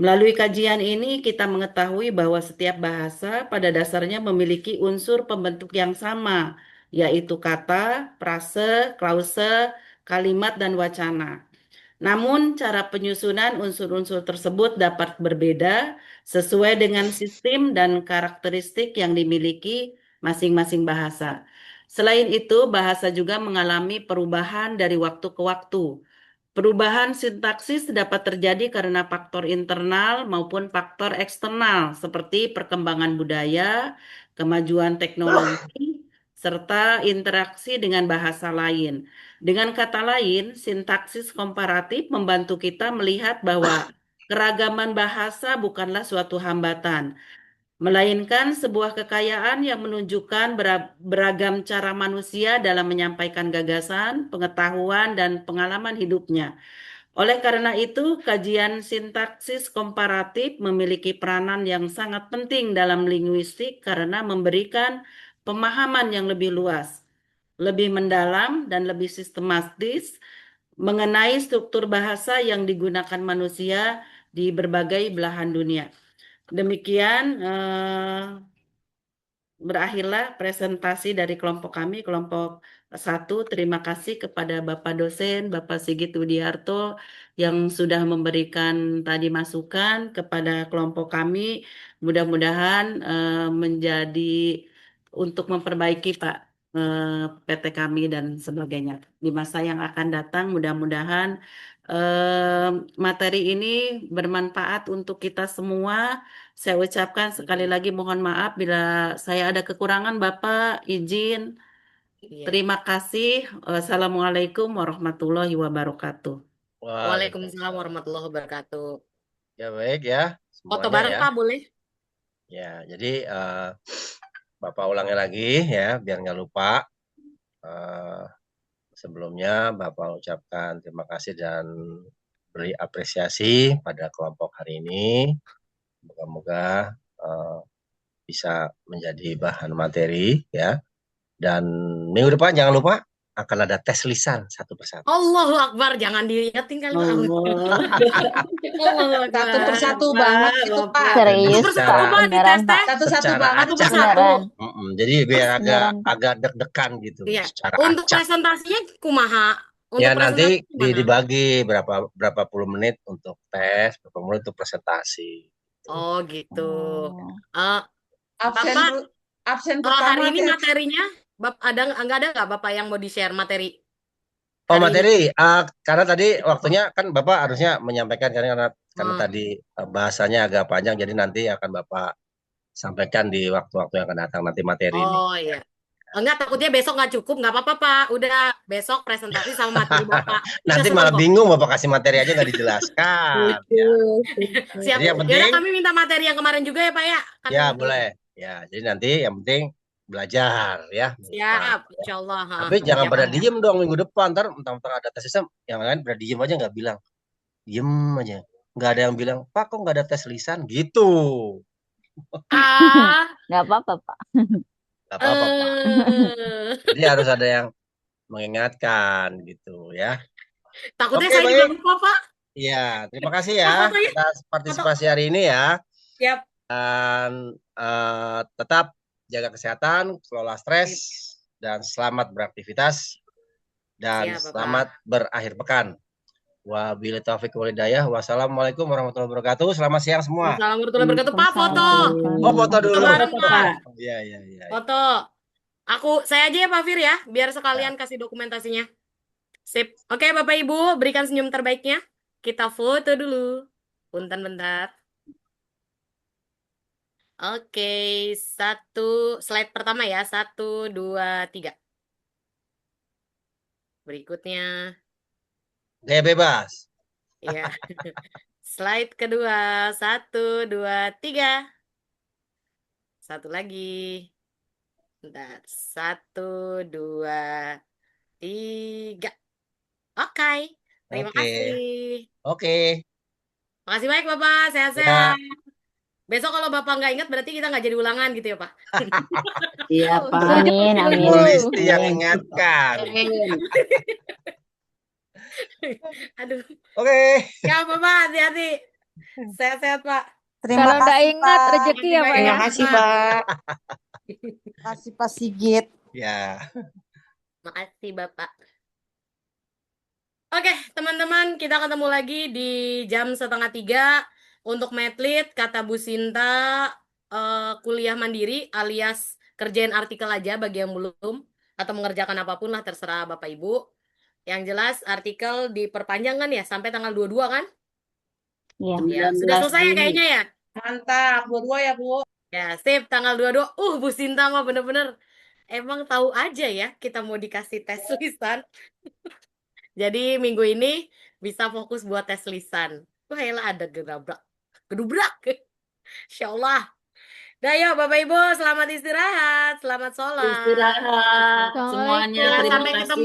[SPEAKER 2] Melalui kajian ini, kita mengetahui bahwa setiap bahasa pada dasarnya memiliki unsur pembentuk yang sama, yaitu kata, frase, klause, kalimat, dan wacana. Namun, cara penyusunan unsur-unsur tersebut dapat berbeda sesuai dengan sistem dan karakteristik yang dimiliki masing-masing bahasa. Selain itu, bahasa juga mengalami perubahan dari waktu ke waktu. Perubahan sintaksis dapat terjadi karena faktor internal maupun faktor eksternal, seperti perkembangan budaya, kemajuan teknologi, serta interaksi dengan bahasa lain. Dengan kata lain, sintaksis komparatif membantu kita melihat bahwa keragaman bahasa bukanlah suatu hambatan, melainkan sebuah kekayaan yang menunjukkan beragam cara manusia dalam menyampaikan gagasan, pengetahuan, dan pengalaman hidupnya. Oleh karena itu, kajian sintaksis komparatif memiliki peranan yang sangat penting dalam linguistik karena memberikan pemahaman yang lebih luas, lebih mendalam, dan lebih sistematis mengenai struktur bahasa yang digunakan manusia di berbagai belahan dunia. Demikian berakhirlah presentasi dari kelompok kami, kelompok 1. Terima kasih kepada Bapak dosen, Bapak Sigit Widiarto yang sudah memberikan tadi masukan kepada kelompok kami. Mudah-mudahan menjadi untuk memperbaiki, Pak, PT kami dan sebagainya. Di masa yang akan datang, mudah-mudahan materi ini bermanfaat untuk kita semua. Saya ucapkan sekali lagi mohon maaf bila saya ada kekurangan, Bapak, izin.
[SPEAKER 1] Iya.
[SPEAKER 2] Terima kasih. Assalamualaikum warahmatullahi wabarakatuh.
[SPEAKER 1] Waalaikumsalam warahmatullahi wabarakatuh.
[SPEAKER 11] Ya baik ya
[SPEAKER 1] Foto
[SPEAKER 11] semuanya
[SPEAKER 1] bareng
[SPEAKER 11] ya.
[SPEAKER 1] Pak boleh?
[SPEAKER 11] Ya, jadi Bapak ulangi lagi ya, biar nggak lupa. Sebelumnya Bapak ucapkan terima kasih dan beri apresiasi pada kelompok hari ini. Moga-moga bisa menjadi bahan materi ya. Dan minggu depan jangan lupa akan ada tes lisan satu persatu.
[SPEAKER 1] Allahu Akbar, jangan dilihatin kali Pak.
[SPEAKER 2] Allah.
[SPEAKER 1] Allahu Akbar.
[SPEAKER 5] Satu persatu banget itu Pak.
[SPEAKER 11] Jadi
[SPEAKER 12] Serius
[SPEAKER 1] Satu persatu
[SPEAKER 11] secara
[SPEAKER 12] Pak,
[SPEAKER 1] Pak di
[SPEAKER 12] beneran
[SPEAKER 1] tes
[SPEAKER 12] Pak,
[SPEAKER 1] tes.
[SPEAKER 5] Satu-satu
[SPEAKER 11] secara
[SPEAKER 5] banget
[SPEAKER 1] Satu
[SPEAKER 11] acak.
[SPEAKER 1] persatu.
[SPEAKER 12] beneran,
[SPEAKER 11] Jadi biar
[SPEAKER 12] beneran Pak.
[SPEAKER 11] agak deg-degan gitu,
[SPEAKER 1] Iya.
[SPEAKER 11] secara
[SPEAKER 1] Untuk
[SPEAKER 11] acak.
[SPEAKER 1] presentasinya kumaha? Untuk
[SPEAKER 11] Ya nanti
[SPEAKER 1] presentasi gimana?
[SPEAKER 11] dibagi berapa puluh menit untuk tes, berapa menit untuk presentasi.
[SPEAKER 1] Oh gitu.
[SPEAKER 12] Oh.
[SPEAKER 5] Absen
[SPEAKER 1] Bapak,
[SPEAKER 5] absen
[SPEAKER 1] hari
[SPEAKER 5] pertama
[SPEAKER 1] ini
[SPEAKER 5] tes.
[SPEAKER 1] materinya, nggak ada nggak Bapak yang mau di-share materi?
[SPEAKER 11] Oh
[SPEAKER 1] Hari ini.
[SPEAKER 11] materi, karena tadi waktunya kan Bapak harusnya menyampaikan karena
[SPEAKER 1] Hmm.
[SPEAKER 11] tadi bahasanya agak panjang, jadi nanti akan Bapak sampaikan di waktu-waktu yang akan datang nanti materi ini.
[SPEAKER 1] Oh iya. Enggak, takutnya besok nggak cukup, nggak apa-apa Pak. Udah besok presentasi sama materi Bapak. Udah
[SPEAKER 11] Nanti
[SPEAKER 1] seneng
[SPEAKER 11] malah
[SPEAKER 1] kok.
[SPEAKER 11] bingung Bapak kasih materi aja nggak dijelaskan.
[SPEAKER 1] Siap.
[SPEAKER 11] Jadi yang
[SPEAKER 1] Yaudah
[SPEAKER 11] penting,
[SPEAKER 1] kami minta materi yang kemarin juga ya Pak ya. Kan
[SPEAKER 11] ya
[SPEAKER 1] belum.
[SPEAKER 11] boleh. Ya, jadi nanti yang penting belajar ya.
[SPEAKER 1] Siap, insya Allah.
[SPEAKER 11] Tapi jangan
[SPEAKER 1] Siap,
[SPEAKER 11] pada
[SPEAKER 1] Pak.
[SPEAKER 11] diem dong minggu depan, ntar mentang-mentang ada tes lisan, yang lain pada diem aja nggak bilang, diem aja, nggak ada yang bilang, Pak kok nggak ada tes lisan gitu,
[SPEAKER 1] Ah,
[SPEAKER 12] Nggak apa-apa Pak.
[SPEAKER 11] nggak apa-apa Pak.
[SPEAKER 1] eh,
[SPEAKER 11] Jadi harus ada yang mengingatkan gitu ya.
[SPEAKER 1] takutnya
[SPEAKER 11] Oke
[SPEAKER 1] saya juga
[SPEAKER 11] baik,
[SPEAKER 1] lupa Pak.
[SPEAKER 11] ya terima kasih
[SPEAKER 1] Pak
[SPEAKER 11] ya
[SPEAKER 1] foto ya.
[SPEAKER 11] atas partisipasi hari ini ya,
[SPEAKER 1] Siap.
[SPEAKER 11] dan tetap jaga kesehatan, kelola stres, dan selamat beraktivitas, dan
[SPEAKER 1] Siap, Bapak.
[SPEAKER 11] selamat berakhir pekan. Wabillahi taufiq wal hidayah. Wassalamualaikum warahmatullahi wabarakatuh. Selamat siang semua.
[SPEAKER 1] Assalamualaikum warahmatullahi wabarakatuh. Pak foto.
[SPEAKER 11] Oh, foto
[SPEAKER 1] Foto
[SPEAKER 11] dulu.
[SPEAKER 1] bareng Pak.
[SPEAKER 11] Iya.
[SPEAKER 1] Foto. Saya aja ya Pak Fir ya, biar sekalian kasih dokumentasinya. Sip. Oke Bapak Ibu, berikan senyum terbaiknya. Kita foto dulu. Punten bentar. Oke, slide pertama ya. 1, 2, 3. Berikutnya.
[SPEAKER 11] Gaya bebas.
[SPEAKER 1] Ya. Slide kedua. 1, 2, 3. Satu lagi. Bentar. 1, 2, 3. Oke. Terima
[SPEAKER 11] Oke.
[SPEAKER 1] kasih.
[SPEAKER 11] Oke.
[SPEAKER 1] Makasih banyak Bapak.
[SPEAKER 11] Ya.
[SPEAKER 1] Sehat-sehat. Besok kalau Bapak nggak ingat berarti kita nggak jadi ulangan gitu ya Pak.
[SPEAKER 2] Iya Pak.
[SPEAKER 12] Amin, amin.
[SPEAKER 11] Bu Listi yang ingatkan.
[SPEAKER 1] Aduh.
[SPEAKER 11] Oke.
[SPEAKER 1] Ya Bapak, hati-hati. Sehat-sehat Pak.
[SPEAKER 7] Terima
[SPEAKER 12] Kalau nggak
[SPEAKER 7] kasih
[SPEAKER 12] ingat
[SPEAKER 7] Pak.
[SPEAKER 12] rezeki ya Pak ya.
[SPEAKER 5] Terima kasih Pak.
[SPEAKER 7] Terima kasih Pak Sigit.
[SPEAKER 11] Ya.
[SPEAKER 1] Makasih Bapak. Oke, teman-teman, kita ketemu lagi di jam 2:30 untuk Medlit. Kata Bu Sinta, kuliah mandiri alias kerjain artikel aja bagi yang belum, atau mengerjakan apapun lah, terserah Bapak Ibu. Yang jelas artikel diperpanjang kan ya, sampai tanggal 22 kan?
[SPEAKER 12] Iya.
[SPEAKER 1] Ya, sudah
[SPEAKER 2] 19
[SPEAKER 1] selesai ya
[SPEAKER 2] Juni.
[SPEAKER 1] kayaknya ya?
[SPEAKER 5] Mantap, dua ya Bu.
[SPEAKER 1] Ya, sip, tanggal 22. Bu Sinta mah bener-bener emang tahu aja ya kita mau dikasih tes lisan. Jadi minggu ini bisa fokus buat tes lisan. Wah, elah ada gedubrak. Insya Allah. Dah yuk Bapak Ibu, selamat istirahat, selamat sholat.
[SPEAKER 2] Istirahat semuanya.
[SPEAKER 12] Assalamualaikum.
[SPEAKER 2] Terima
[SPEAKER 1] Sampai
[SPEAKER 2] kasih.
[SPEAKER 1] ketemu